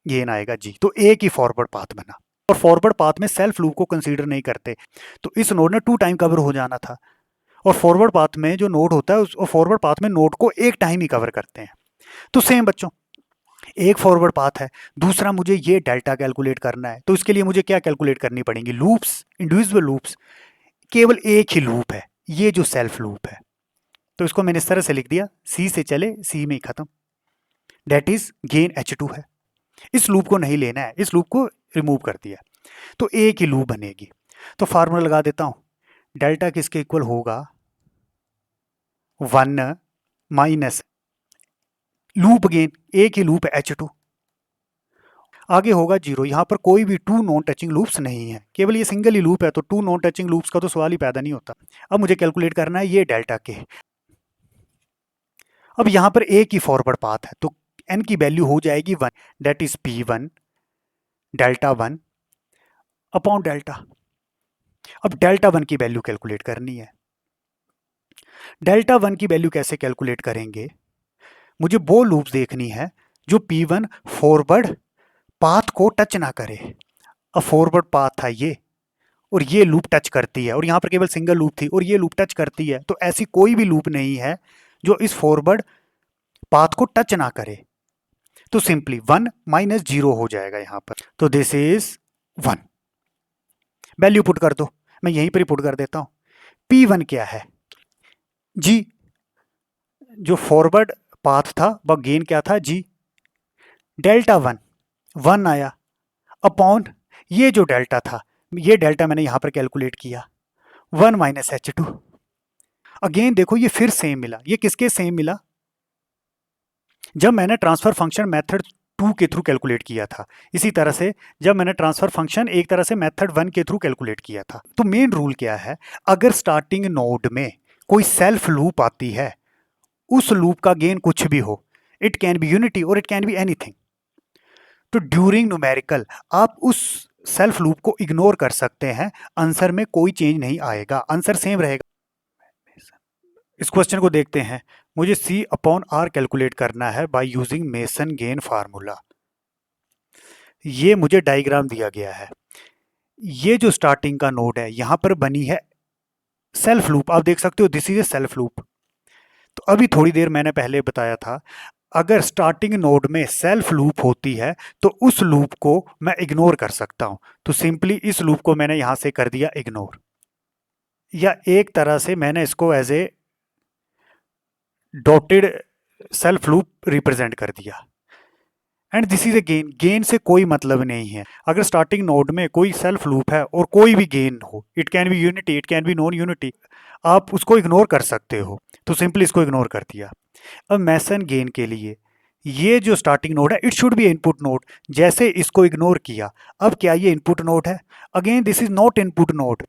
गेन आएगा G, तो एक ही फॉरवर्ड पाथ बना। और फॉरवर्ड पाथ में सेल्फ लूप को कंसीडर नहीं करते, तो इस नोड ने 2 टाइम कवर हो जाना था। और फॉरवर्ड पाथ में जो नोड होता है, उस फॉरवर्ड पाथ में नोड को एक टाइम ही कवर करते हैं। तो सेम बच्चों, एक फॉरवर्ड पाथ है, दूसरा मुझे ये डेल्टा कैलकुलेट करना है, तो इसके लिए मुझे क्या कैलकुलेट करनी पड़ेंगी? Loops, individual loops. केवल एक ही लूप है, ये जो सेल्फ लूप है, तो इसको मैंने इस तरह से लिख दिया, C से चले C में ही खत्म। डेट इज गेन H2 है। इस लूप को नहीं लेना है, इस लूप को रिमूव कर दिया, तो एक ही लूप बनेगी। तो फार्मूला लगा देता हूं, डेल्टा किसके इक्वल होगा? 1 माइनस लूप गेन, एक ही लूप है H2, आगे होगा 0। यहां पर कोई भी 2 नॉन टचिंग लूप्स नहीं है, केवल ये सिंगल ही लूप है, तो 2 नॉन टचिंग लूप्स का तो सवाल ही पैदा नहीं होता। अब मुझे कैलकुलेट करना है ये डेल्टा के। अब यहां पर एक ही फॉरवर्ड पाथ है, तो n की वैल्यू हो जाएगी 1, that is P1 delta 1 upon delta. अब डेल्टा 1 की वैल्यू कैलकुलेट करनी है। डेल्टा 1 की वैल्यू कैसे कैलकुलेट करेंगे? मुझे वो लूप्स देखनी है जो P1 फॉरवर्ड पाथ को टच ना करे। अब फॉरवर्ड पाथ था ये, और ये लूप टच करती है, और यहां पर केवल सिंगल लूप थी, और ये लूप टच करती है, तो ऐसी कोई भी लूप नहीं है जो इस फॉरवर्ड पाथ को टच ना करे। तो सिंपली 1 माइनस 0 हो जाएगा यहां पर, तो दिस इज 1। वैल्यू पुट कर दो, मैं यहीं पर ही पुट कर देता हूं। P1 क्या है? G, जो फॉरवर्ड पाथ था वह गेन क्या था? G। डेल्टा 1 आया अपॉन ये जो डेल्टा था, ये डेल्टा मैंने यहां पर कैलकुलेट किया, 1 माइनस H2। अगेन देखो ये फिर सेम मिला, ये किसके सेम मिला? जब मैंने ट्रांसफर फंक्शन मेथड 2 के थ्रू कैलकुलेट किया था। इसी तरह से जब मैंने ट्रांसफर फंक्शन एक तरह से मेथड 1 के थ्रू कैलकुलेट किया था। तो मेन रूल क्या है, अगर स्टार्टिंग नोड में कोई सेल्फ लूप आती है, उस लूप का गेन कुछ भी हो, इट कैन बी यूनिटी और इट कैन बी एनीथिंग, तो ड्यूरिंग न्यूमेरिकल आप उस सेल्फ लूप को इग्नोर कर सकते हैं, आंसर में कोई चेंज नहीं आएगा, आंसर सेम रहेगा। इस क्वेश्चन को देखते हैं। मुझे C अपॉन R कैलकुलेट करना है bye using Mason gain formula. ये मुझे डायग्राम दिया गया है। ये जो स्टार्टिंग का नोड है, यहां पर बनी है सेल्फ लूप, आप देख सकते हो this is A self loop. तो अभी थोड़ी देर मैंने पहले बताया था, अगर स्टार्टिंग नोड में सेल्फ लूप होती है तो उस लूप को मैं इग्नोर कर सकता हूं। तो सिंपली इस लूप को मैंने यहां से कर दिया इग्नोर, या एक तरह से मैंने इसको as a dotted self loop represent कर दिया। And this is a gain, gain से कोई मतलब नहीं है। अगर स्टार्टिंग नोड में कोई सेल्फ लूप है और कोई भी गेन हो, it can be unity, it can be non unity, आप उसको इग्नोर कर सकते हो। तो सिंपली इसको इग्नोर कर दिया। अब मेसन गेन के लिए ये जो स्टार्टिंग नोड है, it should be input node. जैसे इसको इग्नोर किया, अब क्या ये इनपुट नोड है? Again this is not input node.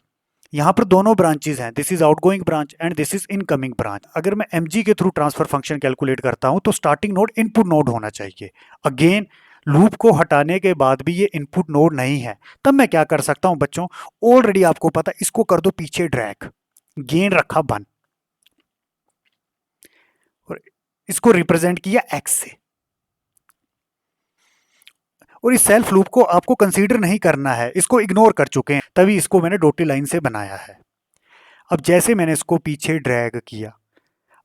यहाँ पर दोनों ब्रांचेस हैं, this is outgoing branch and this is incoming branch. अगर मैं mg के थ्रू ट्रांसफर फंक्शन कैलकुलेट करता हूं तो स्टार्टिंग नोड इनपुट नोड होना चाहिए। अगेन लूप को हटाने के बाद भी ये इनपुट नोड नहीं है, तब मैं क्या कर सकता हूं बच्चों, ऑलरेडी आपको पता, इसको कर दो पीछे ड्रैग, गेन रखा 1 और इसको रिप्रेजेंट किया x से, और इस सेल्फ लूप को आपको कंसीडर नहीं करना है, इसको इग्नोर कर चुके हैं, तभी इसको मैंने डॉटेड लाइन से बनाया है। अब जैसे मैंने इसको पीछे ड्रैग किया,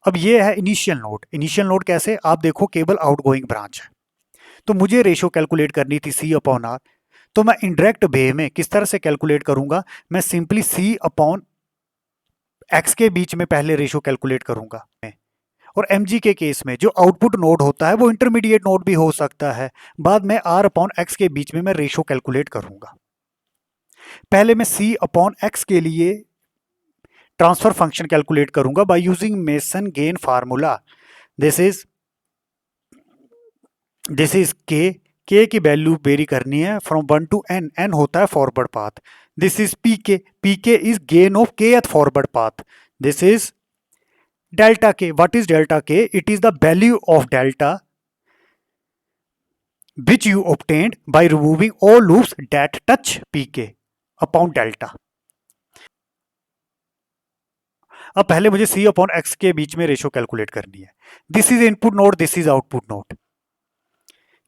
अब ये है इनिशियल नोड। इनिशियल नोड कैसे, आप देखो केवल आउटगोइंग ब्रांच है, तो मुझे रेशो कैलकुलेट करनी थी C अपॉन R। तो मैं इनडायरेक्ट वे में किस तरह से कैलकुलेट करूंगा, मैं सिंपली C अपॉन X के बीच में पहले रेशो कैलकुलेट करूंगा। और mg के केस में जो आउटपुट नोड होता है वो इंटरमीडिएट नोड भी हो सकता है, बाद में R अपॉन X के बीच में मैं रेशो कैलकुलेट करूंगा। पहले मैं C अपॉन X के लिए ट्रांसफर फंक्शन कैलकुलेट करूंगा bye using Mason gain formula. This is के की वैल्यू वेरी करनी है फ्रॉम 1 टू n, n होता है forward path. This is pk is gain of kth forward path. This is delta k। What is delta k? It is the value of delta which you obtained by removing all loops that touch pk upon delta। अब पहले मुझे C upon X के बीच में ratio calculate करनी है। This is input node, this is output node.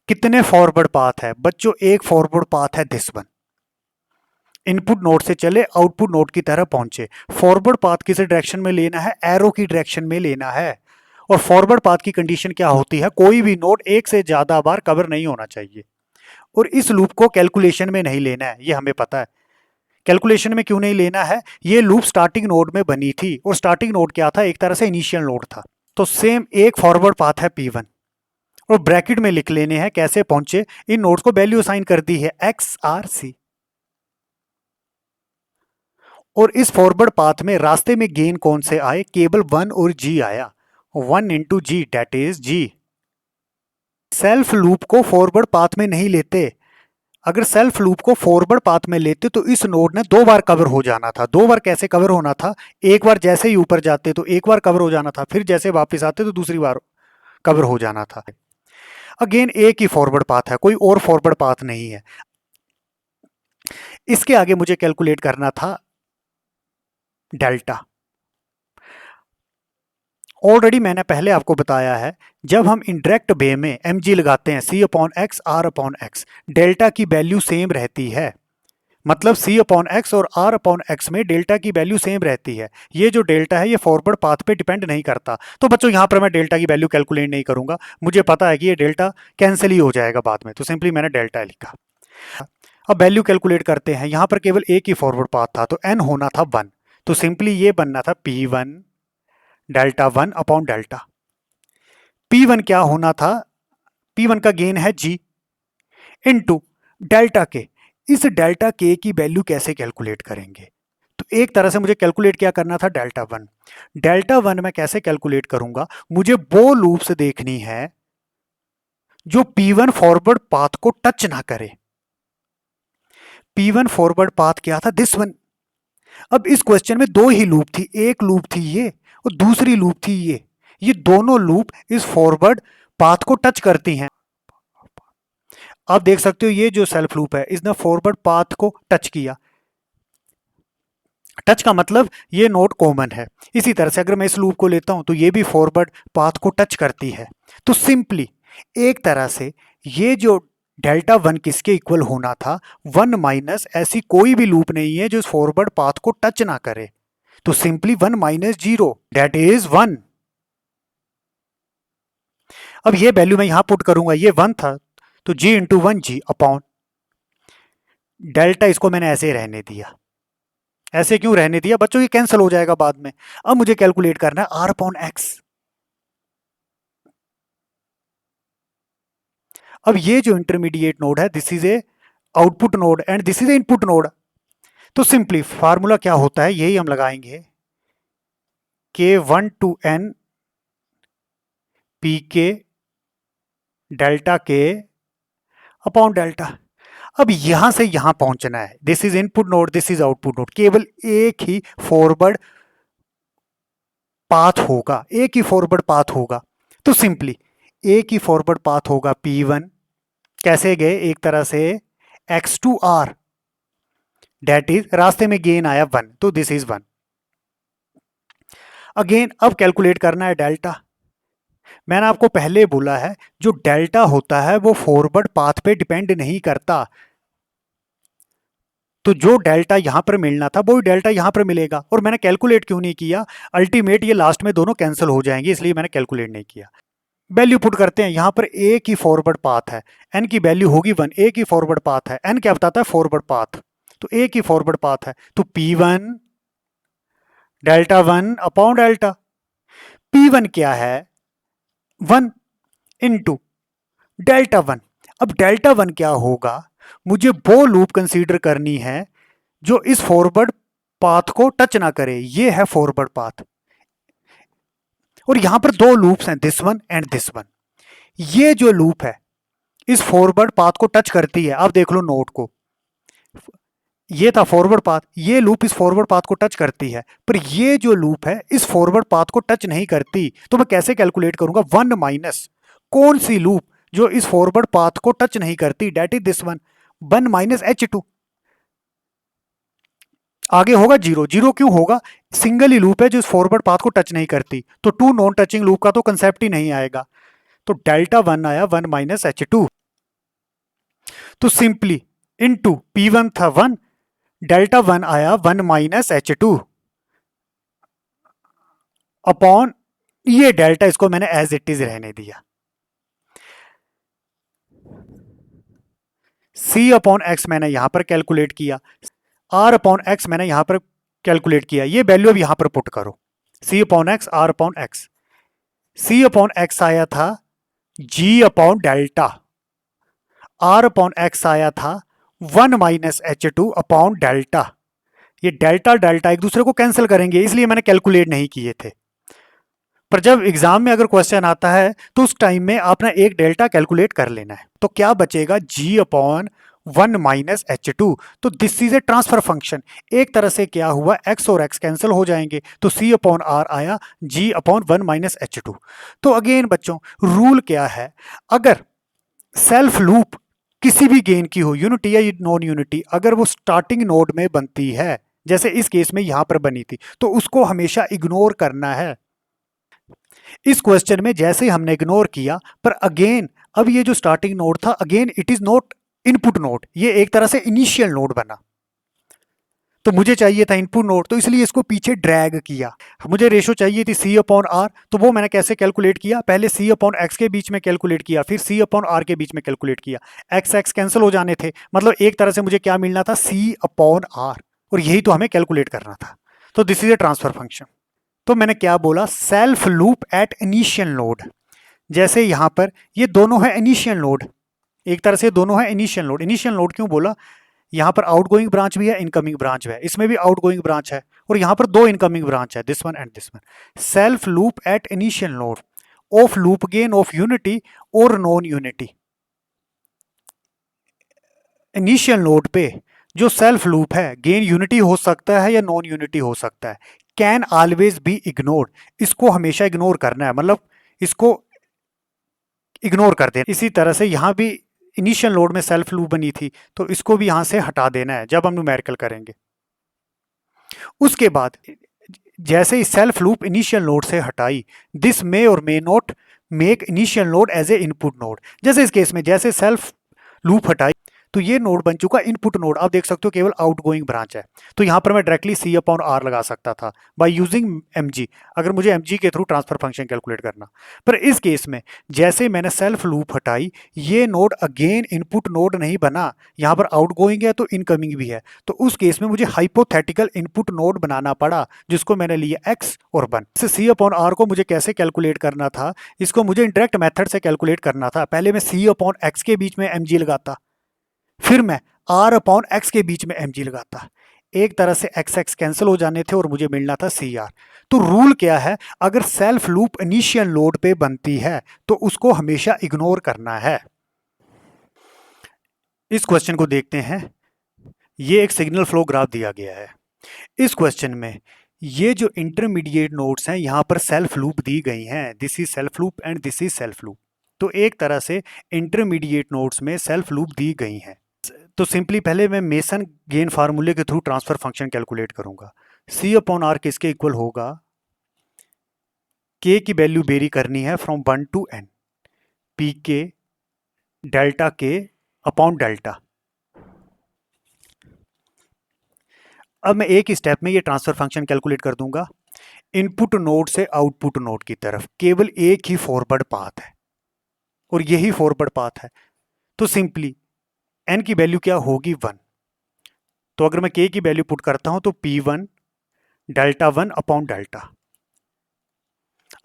कितने forward path है बच्चों? एक फॉरवर्ड पाथ है दिस वन। इनपुट नोड से चले आउटपुट नोड की तरह पहुंचे। फॉरवर्ड पाथ किस डायरेक्शन में लेना है? एरो की डायरेक्शन में लेना है। और फॉरवर्ड पाथ की कंडीशन क्या होती है? कोई भी नोड एक से ज्यादा बार कवर नहीं होना चाहिए। और इस लूप को कैलकुलेशन में नहीं लेना है, ये हमें पता है। कैलकुलेशन में क्यों नहीं लेना है? ये लूप स्टार्टिंग नोड में बनी थी, और स्टार्टिंग नोड क्या था? एक तरह से इनिशियल नोड था। तो सेम एक फॉरवर्ड पाथ है P1, और ब्रैकेट में लिख लेने हैं कैसे पहुंचे। इन नोड्स को वैल्यू असाइन कर दी है X R C, और इस फॉरवर्ड पाथ में रास्ते में गेन कौन से आए? केवल 1 और G आया। 1 into G that is G। Self loop को फॉरवर्ड पाथ में नहीं लेते। अगर सेल्फ लूप को फॉरवर्ड पाथ में लेते तो इस नोड ने 2 बार कवर हो जाना था। 2 बार कैसे कवर होना था? एक बार जैसे ही ऊपर जाते तो एक बार कवर हो जाना था, फिर जैसे वापस आते तो दूसरी बार कवर हो जाना था। अगेन एक ही फॉरवर्ड पाथ है, कोई और फॉरवर्ड पाथ नहीं है। इसके आगे मुझे कैलकुलेट करना था डेल्टा। ऑलरेडी मैंने पहले आपको बताया है, जब हम इनडायरेक्ट वे में mg लगाते हैं C upon x R upon x, delta की वैल्यू सेम रहती है। मतलब C अपॉन एक्स और R अपॉन एक्स में डेल्टा की वैल्यू सेम रहती है। ये जो डेल्टा है ये फॉरवर्ड पाथ पे डिपेंड नहीं करता। तो बच्चों यहाँ पर मैं डेल्टा की वैल्यू कैलकुलेट नहीं करूंगा, मुझे पता है कि ये डेल्टा कैंसिल ही हो जाएगा बाद में, तो सिंपली मैंने डेल्टा लिखा। अब वैल्यू कैलकुलेट करते हैं। यहाँ पर केवल एक ही फॉरवर्ड पाथ था, तो n होना था 1, तो सिंपली ये बनना था P1 delta 1 upon delta. P1 क्या होना था? P1 का गेन है G इनटू डेल्टा के। इस डेल्टा के की वैल्यू कैसे कैलकुलेट करेंगे? तो एक तरह से मुझे कैलकुलेट क्या करना था? डेल्टा 1। डेल्टा 1 मैं कैसे कैलकुलेट करूंगा? मुझे वो लूप्स देखनी है जो P1 फॉरवर्ड पाथ को टच ना करे। P1 फॉरवर्ड पाथ क्या था? This one. अब इस क्वेश्चन में दो ही लूप थी, एक लूप थी ये और दूसरी लूप थी ये दोनों लूप इस फॉरवर्ड पाथ को टच करती हैं। आप देख सकते हो ये जो सेल्फ लूप है इसने फॉरवर्ड पाथ को टच किया। टच का मतलब ये नोड कॉमन है। इसी तरह से अगर मैं इस लूप को लेता हूं तो ये भी फॉरवर्ड पाथ को टच करती है। तो सिंपली एक तरह से ये जो डेल्टा वन किसके इक्वल होना था? वन माइनस ऐसी कोई भी लूप नहीं है जो इस फॉरवर्ड पाथ को टच ना करे। तो simply one minus zero that is one. अब ये वैल्यू मैं यहां पुट करूंगा, ये वन था तो जी इंटू वन जी अपॉन डेल्टा, इसको मैंने ऐसे रहने दिया। ऐसे क्यों रहने दिया बच्चों? ये कैंसिल हो जाएगा बाद में। अब मुझे कैलकुलेट करना है आर अपॉन एक्स। अब ये जो इंटरमीडिएट नोड है this is A output node and this is A input node. तो सिंपली फार्मूला क्या होता है यही हम लगाएंगे, के one two N P k delta के अपॉन डेल्टा। अब यहां से यहां पहुंचना है, this is input node this is output node, केवल एक ही फॉरवर्ड पाथ होगा, एक ही फॉरवर्ड पाथ होगा। तो सिंपली एक ही फॉरवर्ड पाथ होगा P1, कैसे गए? एक तरह से x to r, that is रास्ते में गेन आया वन, तो दिस इज वन। अगेन अब कैलकुलेट करना है डेल्टा। मैंने आपको पहले बोला है जो डेल्टा होता है वो फॉरवर्ड पाथ पे डिपेंड नहीं करता। तो जो डेल्टा यहां पर मिलना था वो डेल्टा यहां पर मिलेगा। और मैंने कैलकुलेट क्यों नहीं किया? अल्टीमेट ये लास्ट में दोनों कैंसिल हो जाएंगे, इसलिए मैंने कैलकुलेट नहीं किया। वैल्यू पुट करते हैं, यहां पर एक ही फॉरवर्ड पाथ है, एन की वैल्यू होगी वन, एक ही फॉरवर्ड पाथ है। एन क्या बताता है? Forward path. तो एक ही फॉरवर्ड पाथ है तो P1 delta one upon delta. P1 क्या है? One into delta one. अब डेल्टा वन क्या होगा? मुझे वो लूप कंसीडर करनी है जो इस फॉरवर्ड पाथ को टच ना करे। ये है फॉरवर्ड पाथ और यहां पर दो लूप्स हैं, this one and this one. ये जो लूप है इस फॉरवर्ड पाथ को टच करती है। आप देख लो नोट को, ये था फॉरवर्ड पाथ, ये लूप इस फॉरवर्ड पाथ को टच करती है, पर ये जो लूप है इस फॉरवर्ड पाथ को टच नहीं करती। तो मैं कैसे कैलकुलेट करूंगा? वन माइनस कौन सी लूप जो इस फॉरवर्ड पाथ को टच नहीं करती, that is this one, one minus H2। आगे होगा जीरो। जीरो क्यों होगा? सिंगल ही लूप है जो इस फॉरवर्ड पाथ को टच नहीं करती, तो टू नॉन टचिंग लूप का तो कंसेप्ट ही नहीं आएगा। तो डेल्टा वन आया वन माइनस H2। तो सिंपली इनटू P1 था वन, डेल्टा वन आया वन माइनस H2 अपॉन ये डेल्टा, इसको मैंने एज इट इज रहने दिया। C अपॉन एक्स मैंने यहां पर कैलकुलेट किया, R अपॉन एक्स मैंने यहां पर कैलकुलेट किया। ये वैल्यू अब यहां पर पुट करो, C upon x, R upon x. C upon x आया था G upon delta, R upon x आया था one minus H2 upon delta. ये डेल्टा डेल्टा एक दूसरे को कैंसिल करेंगे, इसलिए मैंने कैलकुलेट नहीं किए थे। पर जब एग्जाम में अगर क्वेश्चन आता है तो उस टाइम में आपने एक डेल्टा कैलकुलेट कर लेना है। तो क्या बचेगा? G upon one minus H2। तो this is a transfer function. एक तरह से क्या हुआ? x और x कैंसिल हो जाएंगे, तो C अपॉन R आया G upon one minus H2। तो अगेन बच्चों रूल क्या है? अगर सेल्फ लूप किसी भी गेन की हो, यूनिटी या नॉन यूनिटी, अगर वो स्टार्टिंग नोड में बनती है, जैसे इस केस में यहां पर बनी थी, तो उसको हमेशा इग्नोर करना है। इस क्वेश्चन में जैसे हमने इग्नोर किया, पर अगेन अब ये जो स्टार्टिंग नोड था again it is not input node, ये एक तरह से इनिशियल नोड बना। तो मुझे चाहिए था इनपुट नोड, तो इसलिए इसको पीछे ड्रैग किया। मुझे रेशो चाहिए थी C अपॉन आर, तो वो मैंने कैसे कैलकुलेट किया? पहले C अपॉन एक्स के बीच में कैलकुलेट किया, फिर C अपॉन आर के बीच में कैलकुलेट किया। एक्स एक्स कैंसिल हो जाने थे, मतलब एक तरह से मुझे क्या मिलना था? C अपॉन आर, और यही तो हमें कैलकुलेट करना था। तो this is a transfer function. तो मैंने क्या बोला? Self loop at initial node. जैसे यहां पर ये दोनों है इनिशियल नोड, एक तरह से दोनों है इनिशियल नोड। इनिशियल नोड क्यों बोला? यहां पर आउटगोइंग ब्रांच भी है, इनकमिंग ब्रांच है, इसमें भी आउटगोइंग ब्रांच है, और यहां पर दो इनकमिंग ब्रांच है, this one and this one. Self loop at initial node, of loop gain of unity और नॉन यूनिटी। इनिशियल नोड पे जो सेल्फ लूप है गेन यूनिटी हो सकता है या नॉन यूनिटी हो सकता है, कैन ऑलवेज बी इग्नोर्ड। इसको हमेशा इग्नोर करना है, मतलब इसको इग्नोर कर देना। इसी तरह से यहां भी इनिशियल नोड में सेल्फ लूप बनी थी तो इसको भी यहां से हटा देना है जब हम न्यूमेरिकल करेंगे। उसके बाद जैसे ही सेल्फ लूप इनिशियल नोड से हटाई, this may or may not make initial node as a input node. जैसे इस केस में जैसे सेल्फ लूप हटाई तो ये नोड बन चुका इनपुट नोड। आप देख सकते हो केवल आउटगोइंग ब्रांच है, तो यहां पर मैं डायरेक्टली सी अपॉन आर लगा सकता था बाय यूजिंग एमजी, अगर मुझे एमजी के थ्रू ट्रांसफर फंक्शन कैलकुलेट करना। पर इस केस में जैसे मैंने सेल्फ लूप हटाई, ये नोड अगेन इनपुट नोड नहीं बना, यहां पर आउटगोइंग है तो इनकमिंग भी है, तो उस केस में मुझे हाइपोथेटिकल इनपुट नोड बनाना पड़ा जिसको मैंने लिया एक्स और 1। सी अपॉन आर को मुझे कैसे कैलकुलेट करना था, इसको मुझे इंटरेक्ट मेथड से कैलकुलेट करना था। पहले मैं सी अपॉन एक्स के बीच में एमजी लगाता, फिर मैं आर अपॉन एक्स के बीच में एमजी लगाता। एक तरह से एक्स एक्स कैंसिल हो जाने थे और मुझे मिलना था सी आर। तो रूल क्या है, अगर सेल्फ लूप इनिशियल लोड पे बनती है तो उसको हमेशा इग्नोर करना है। इस क्वेश्चन को देखते हैं। ये एक सिग्नल फ्लो ग्राफ दिया गया है। इस क्वेश्चन में ये जो इंटरमीडिएट नोड्स हैं यहां पर सेल्फ लूप दी गई हैं, this is self loop and this is self loop. तो एक तरह से इंटरमीडिएट नोड्स में सेल्फ लूप दी गई हैं। तो सिंपली पहले मैं मेसन गेन फार्मूले के थ्रू ट्रांसफर फंक्शन कैलकुलेट करूंगा। सी अपॉन आर किसके इक्वल होगा, के की वैल्यू वेरी करनी है from 1 to n, P k delta के अपॉन डेल्टा। अब मैं एक ही स्टेप में ये ट्रांसफर फंक्शन कैलकुलेट कर दूंगा। इनपुट नोड से आउटपुट नोड की तरफ केवल एक ही फॉरवर्ड पाथ है और यही फॉरवर्ड पाथ है, तो सिंपली n की वैल्यू क्या होगी 1। तो अगर मैं k की वैल्यू पुट करता हूं तो p1 डेल्टा 1 अपॉन डेल्टा।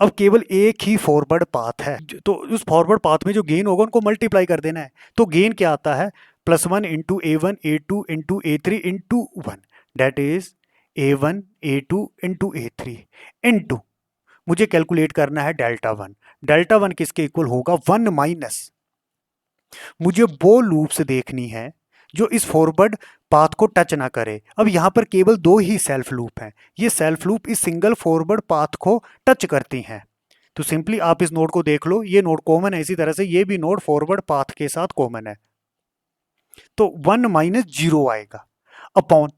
अब केवल एक ही फॉरवर्ड पाथ है, तो उस फॉरवर्ड पाथ में जो गेन होगा उनको मल्टीप्लाई कर देना है। तो गेन क्या आता है, +1 into A1 A2 into A3 into 1, that is A1 A2 into A3 into मुझे कैलकुलेट करना है डेल्टा 1। डेल्टा 1 किसके इक्वल होगा 1 माइनस, मुझे वो लूप्स देखनी है जो इस फॉरवर्ड पाथ को टच ना करे। अब यहां पर केवल दो ही सेल्फ लूप हैं, ये सेल्फ लूप इस सिंगल फॉरवर्ड पाथ को टच करती हैं। तो सिंपली आप इस नोड को देख लो, ये नोड कॉमन है, इसी तरह से ये भी नोड फॉरवर्ड पाथ के साथ कॉमन है। तो 1 माइनस 0 आएगा अपॉन,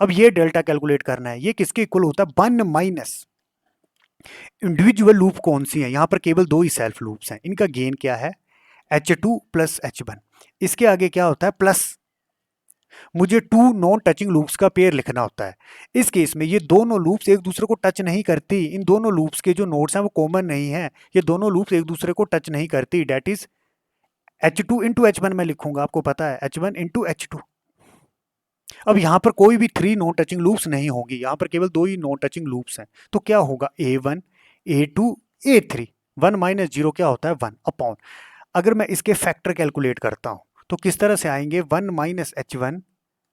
अब ये डेल्टा कैलकुलेट करना है, ये किसके इक्वल होता है 1 माइनस इंडिविजुअल लूप कौन सी है, यहां पर केवल दो ही सेल्फ लूप्स हैं, इनका गेन क्या है H2 प्लस H1। इसके आगे क्या होता है प्लस, मुझे 2 नॉन टचिंग लूप्स का पेयर लिखना होता है। इस केस में ये दोनों लूप्स एक दूसरे को टच नहीं करती, इन दोनों लूप्स के जो नोड्स हैं वो कॉमन नहीं है, ये दोनों लूप्स एक दूसरे को टच नहीं करती, that is H2 into H1 मैं लिखूंगा, आपको पता है H1 इंटू H2। अब यहां पर कोई भी 3 नॉन टचिंग लूप्स नहीं होंगी, यहां पर केवल दो ही नॉन टचिंग लूप्स हैं, तो क्या होगा A1 A2 A3, 1 माइनस 0 क्या होता है 1 अपॉन, अगर मैं इसके फैक्टर कैलकुलेट करता हूं तो किस तरह से आएंगे 1 माइनस H1,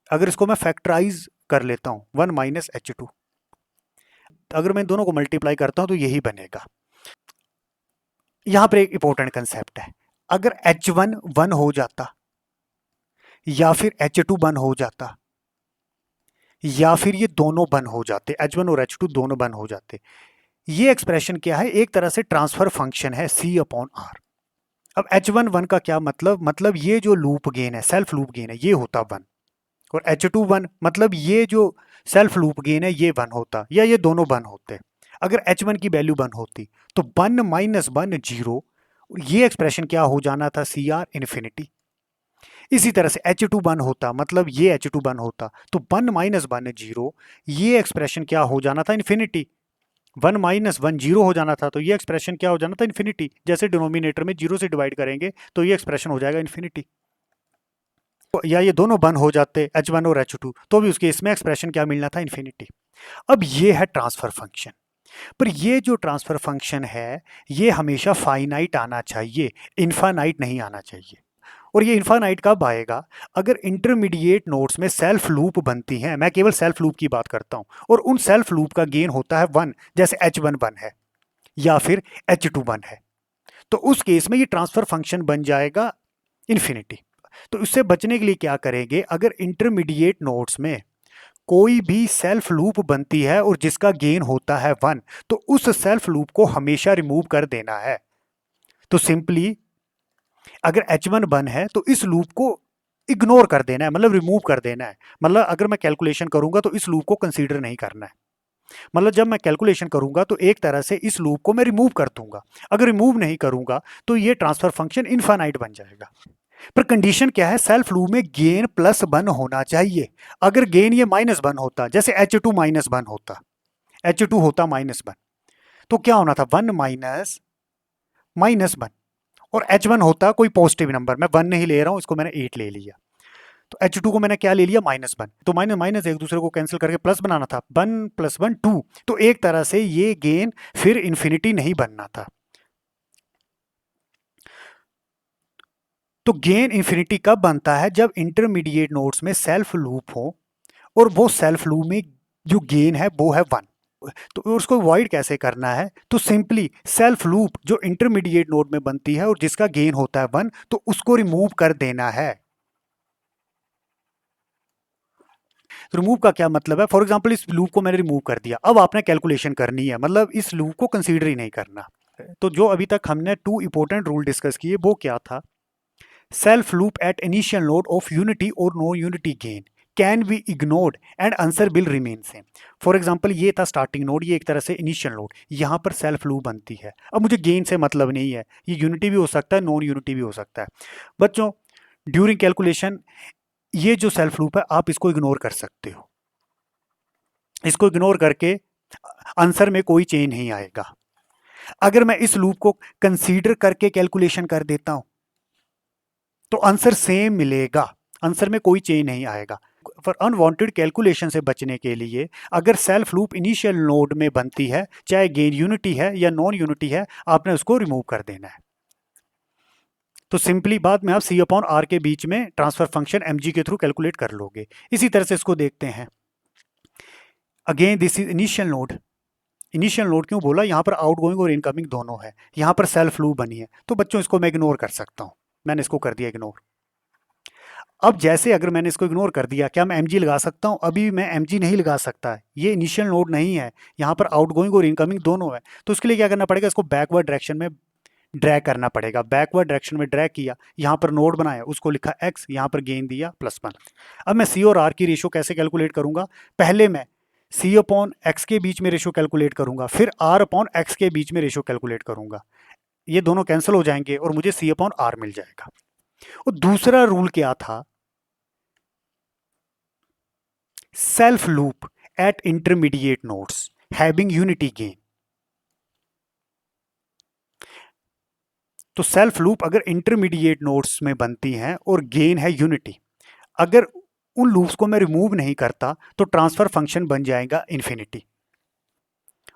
अगर इसको मैं फैक्टराइज कर लेता हूं 1 माइनस H2, अगर मैं दोनों को मल्टीप्लाई करता हूं तो यही बनेगा। यहां पर एक इंपॉर्टेंट कंसेप्ट है, अगर H1 1 हो जाता या फिर H2 1 हो जाता या फिर ये दोनों 1 हो जाते, H1 और H2 दोनों 1 हो जाते, ये एक्सप्रेशन क्या है, एक तरह से ट्रांसफर फंक्शन है C अपॉन R। अब H1 1 का क्या मतलब ये जो लूप गेन है सेल्फ लूप गेन है ये होता 1, और H2 1 मतलब ये जो सेल्फ लूप गेन है ये 1 होता, या ये दोनों 1 होते। अगर H1 की वैल्यू 1 होती तो 1 माइनस 1 0, ये एक्सप्रेशन क्या हो जाना था CR इन्फिनिटी। इसी तरह से H2 1 होता मतलब ये H2 1 होता तो 1 माइनस 1 0, ये एक्सप्रेशन क्या हो जाना था इन्फिनिटी। 1 माइनस 1 0 हो जाना था तो ये एक्सप्रेशन क्या हो जाना था इन्फिनिटी। जैसे डिनोमिनेटर में 0 से डिवाइड करेंगे तो ये एक्सप्रेशन हो जाएगा इन्फिनिटी, या ये दोनों 1 हो जाते H1 और H2 तो भी उसके इसमें एक्सप्रेशन क्या मिलना था इन्फिनिटी। अब ये है ट्रांसफर फंक्शन, पर ये जो ट्रांसफर फंक्शन है ये हमेशा फाइनाइट आना चाहिए, इनफाइनाइट नहीं आना चाहिए। और ये इनफाइनाइट कब आएगा, अगर इंटरमीडिएट नोड्स में सेल्फ लूप बनती हैं, मैं केवल सेल्फ लूप की बात करता हूं, और उन सेल्फ लूप का गेन होता है 1, जैसे H1 1 है, या फिर H2 है, तो उस केस में ये ट्रांसफर फंक्शन बन जाएगा इन्फिनिटी। तो इससे बचने के लिए क्या करेंगे, अगर इंटरमीडिएट नोड्स में कोई भी सेल्फ लूप बनती है और जिसका गेन होता है 1, तो उस सेल्फ लूप को हमेशा रिमूव कर देना है। तो सिंपली अगर H1 बन है तो इस लूप को इग्नोर कर देना है, मतलब रिमूव कर देना है। मतलब अगर मैं कैलकुलेशन करूंगा तो इस लूप को कंसीडर नहीं करना है। मतलब जब मैं कैलकुलेशन करूंगा तो एक तरह से इस लूप को मैं रिमूव कर दूंगा। अगर रिमूव नहीं करूंगा तो ये ट्रांसफर फंक्शन इनफाइनाइट बन जाएगा। पर कंडीशन क्या है, सेल्फ लूप में गेन +1 होना चाहिए। अगर गेन ये -1 होता, जैसे H2 -1 होता, H2 होता -1, तो क्या होना था, 1 माइनस -1, और H1 होता कोई पॉजिटिव नंबर, मैं 1 नहीं ले रहा हूं, इसको मैंने 8 ले लिया, तो H2 को मैंने क्या ले लिया, -1, तो माइनस माइनस एक दूसरे को कैंसिल करके प्लस बनाना था, 1 + 1 2, तो एक तरह से ये गेन फिर इन्फिनिटी नहीं बनना था। तो गेन इन्फिनिटी कब बनता है, जब इंटरमीडिएट नोड्स में सेल्फ लूप हो और वो सेल्फ लूप में जो गेन है वो है 1। तो उसको अवॉइड कैसे करना है, तो सिंपली सेल्फ लूप जो इंटरमीडिएट नोड में बनती है और जिसका गेन होता है 1, तो उसको रिमूव कर देना है। तो रिमूव का क्या मतलब है, फॉर एग्जांपल इस लूप को मैंने रिमूव कर दिया, अब आपने कैलकुलेशन करनी है, मतलब इस लूप को कंसीडर ही नहीं करना। तो जो अभी तक हमने 2 इंपॉर्टेंट रूल डिस्कस किए वो क्या था, self loop at initial node of unity और no unity gain can be ignored and answer will remain same. For example ये था स्टार्टिंग नोड, ये एक तरह से इनिशियल नोड, यहाँ पर सेल्फ लूप बनती है। अब मुझे गेन से मतलब नहीं है, ये यूनिटी भी हो सकता है, नॉन यूनिटी भी हो सकता है। बच्चों ड्यूरिंग कैलकुलेशन ये जो सेल्फ लूप है आप इसको इग्नोर कर सकते हो, इसको इग्नोर करके आंसर में कोई चेंज नहीं आएगा। अगर मैं इस लूप को कंसीडर करके कैलकुलेशन कर देता हूं तो आंसर सेम मिलेगा, आंसर में कोई चेंज नहीं आएगा। फॉर अनवांटेड कैलकुलेशन से बचने के लिए अगर सेल्फ लूप इनिशियल नोड में बनती है, चाहे गेन यूनिटी है या नॉन यूनिटी है, आपने उसको रिमूव कर देना है। तो सिंपली बाद में आप C/R के बीच में ट्रांसफर फंक्शन mg के थ्रू कैलकुलेट कर लोगे। इसी तरह से इसको देखते हैं, again this is initial node. Initial node क्यों बोला, यहाँ पर आउटगोइंग और इनकमिंग दोनों है, यहाँ पर सेल्फ लूप बनी है, तो बच्चों इसको मैं इग्नोर कर सकता हूँ, मैंने इसको कर दिया इग्नोर। अब जैसे अगर मैंने इसको इग्नोर कर दिया, क्या मैं mg लगा सकता हूँ, अभी मैं mg नहीं लगा सकता, ये इनिशियल नोड नहीं है, यहाँ पर आउटगोइंग और इनकमिंग दोनों है। तो उसके लिए क्या करना पड़ेगा, इसको बैकवर्ड डायरेक्शन में ड्रैग करना पड़ेगा। बैकवर्ड डायरेक्शन में ड्रैग किया, यहाँ पर नोड बनाया, उसको लिखा x, यहाँ पर गेन दिया +1। अब मैं C और R की रेशो कैसे कैलकुलेट करूंगा, पहले मैं C/x के बीच में रेशो कैलकुलेट करूंगा, फिर R/x के बीच में रेशो कैलकुलेट करूंगा, ये दोनों कैंसिल हो जाएंगे और मुझे C/R मिल जाएगा। और दूसरा रूल क्या था, self loop eight intermediate nodes having unity gain. तो सेल्फ लूप अगर इंटरमीडिएट नोड्स में बनती हैं और गेन है यूनिटी, अगर उन लूप्स को मैं रिमूव नहीं करता तो ट्रांसफर फंक्शन बन जाएगा इन्फिनिटी।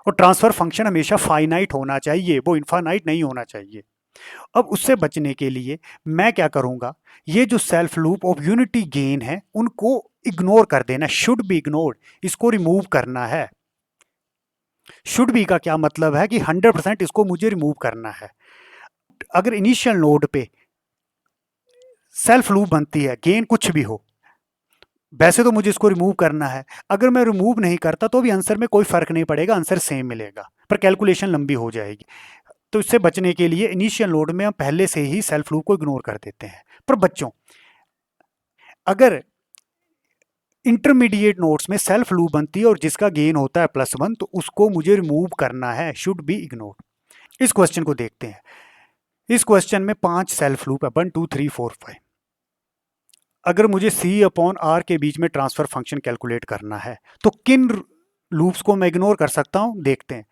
और ट्रांसफर फंक्शन हमेशा फाइनाइट होना चाहिए, वो इनफाइनाइट नहीं होना चाहिए। अब उससे बचने के लिए मैं क्या करूंगा, ये जो self loop of unity gain है उनको इग्नोर कर देना, शुड बी इग्नोर्ड, इसको रिमूव करना है। शुड बी का क्या मतलब है कि 100% इसको मुझे रिमूव करना है। अगर इनिशियल नोड पे सेल्फ लूप बनती है, गेन कुछ भी हो, वैसे तो मुझे इसको रिमूव करना है, अगर मैं रिमूव नहीं करता तो भी आंसर में कोई फर्क नहीं पड़ेगा, आंसर सेम मिलेगा, पर कैलकुलेशन लंबी हो जाएगी। तो इससे बचने के लिए इनिशियल नोड में हम पहले से ही सेल्फ लूप को इग्नोर कर देते हैं। पर बच्चों अगर इंटरमीडिएट नोड्स में सेल्फ लूप बनती है और जिसका गेन होता है +1, तो उसको मुझे रिमूव करना है, शुड बी इग्नोर्ड। इस क्वेश्चन को देखते हैं। इस क्वेश्चन में 5 सेल्फ लूप है, 1 2 3 4 5। अगर मुझे C/R के बीच में ट्रांसफर फंक्शन कैलकुलेट करना है तो किन लूप्स को मैं इग्नोर कर सकता हूं, देखते हैं।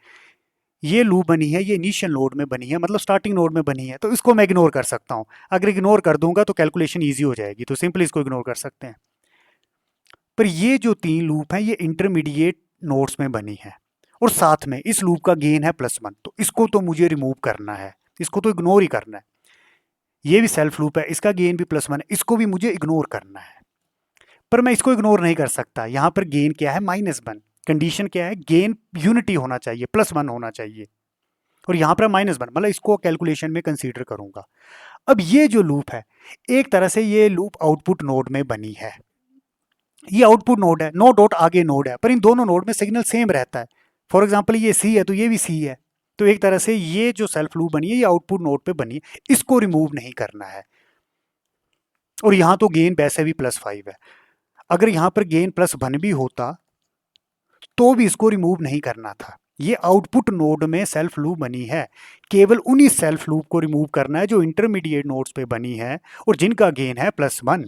ये लूप बनी है, ये इनिशियल नोड में बनी है, मतलब स्टार्टिंग नोड में बनी है, तो इसको मैं इग्नोर कर सकता हूं। अगर इग्नोर कर दूंगा तो कैलकुलेशन ईजी हो जाएगी, तो सिंपली इसको इग्नोर कर सकते हैं। पर ये जो 3 लूप हैं ये इंटरमीडिएट नोड्स में बनी है और साथ में इस लूप का गेन है +1, तो इसको तो मुझे रिमूव करना है, इसको तो इग्नोर ही करना है। ये भी सेल्फ लूप है, इसका गेन भी +1 है, इसको भी मुझे इग्नोर करना है। पर मैं इसको इग्नोर नहीं कर सकता, यहां पर गेन क्या है, -1। कंडीशन क्या है, गेन यूनिटी होना चाहिए, +1 होना चाहिए। और यहाँ पर -1, मतलब इसको कैलकुलेशन में कंसीडर करूंगा। अब ये जो लूप है, एक तरह से ये लूप आउटपुट नोड में बनी है। ये आउटपुट नोड है, नो डॉट आगे नोड है, पर इन दोनों नोड में सिग्नल सेम रहता है। फॉर एग्जाम्पल ये सी है तो ये भी सी है, तो एक तरह से ये जो सेल्फ लूप बनी है ये आउटपुट नोड पे बनी है, इसको रिमूव नहीं करना है। और यहाँ तो गेन वैसे भी +5 है, अगर यहाँ पर गेन +1 भी होता तो भी इसको रिमूव नहीं करना था। ये आउटपुट नोड में सेल्फ लूप बनी है, केवल उन्हीं सेल्फ लूप को रिमूव करना है जो इंटरमीडिएट नोड्स पे बनी है और जिनका गेन है +1।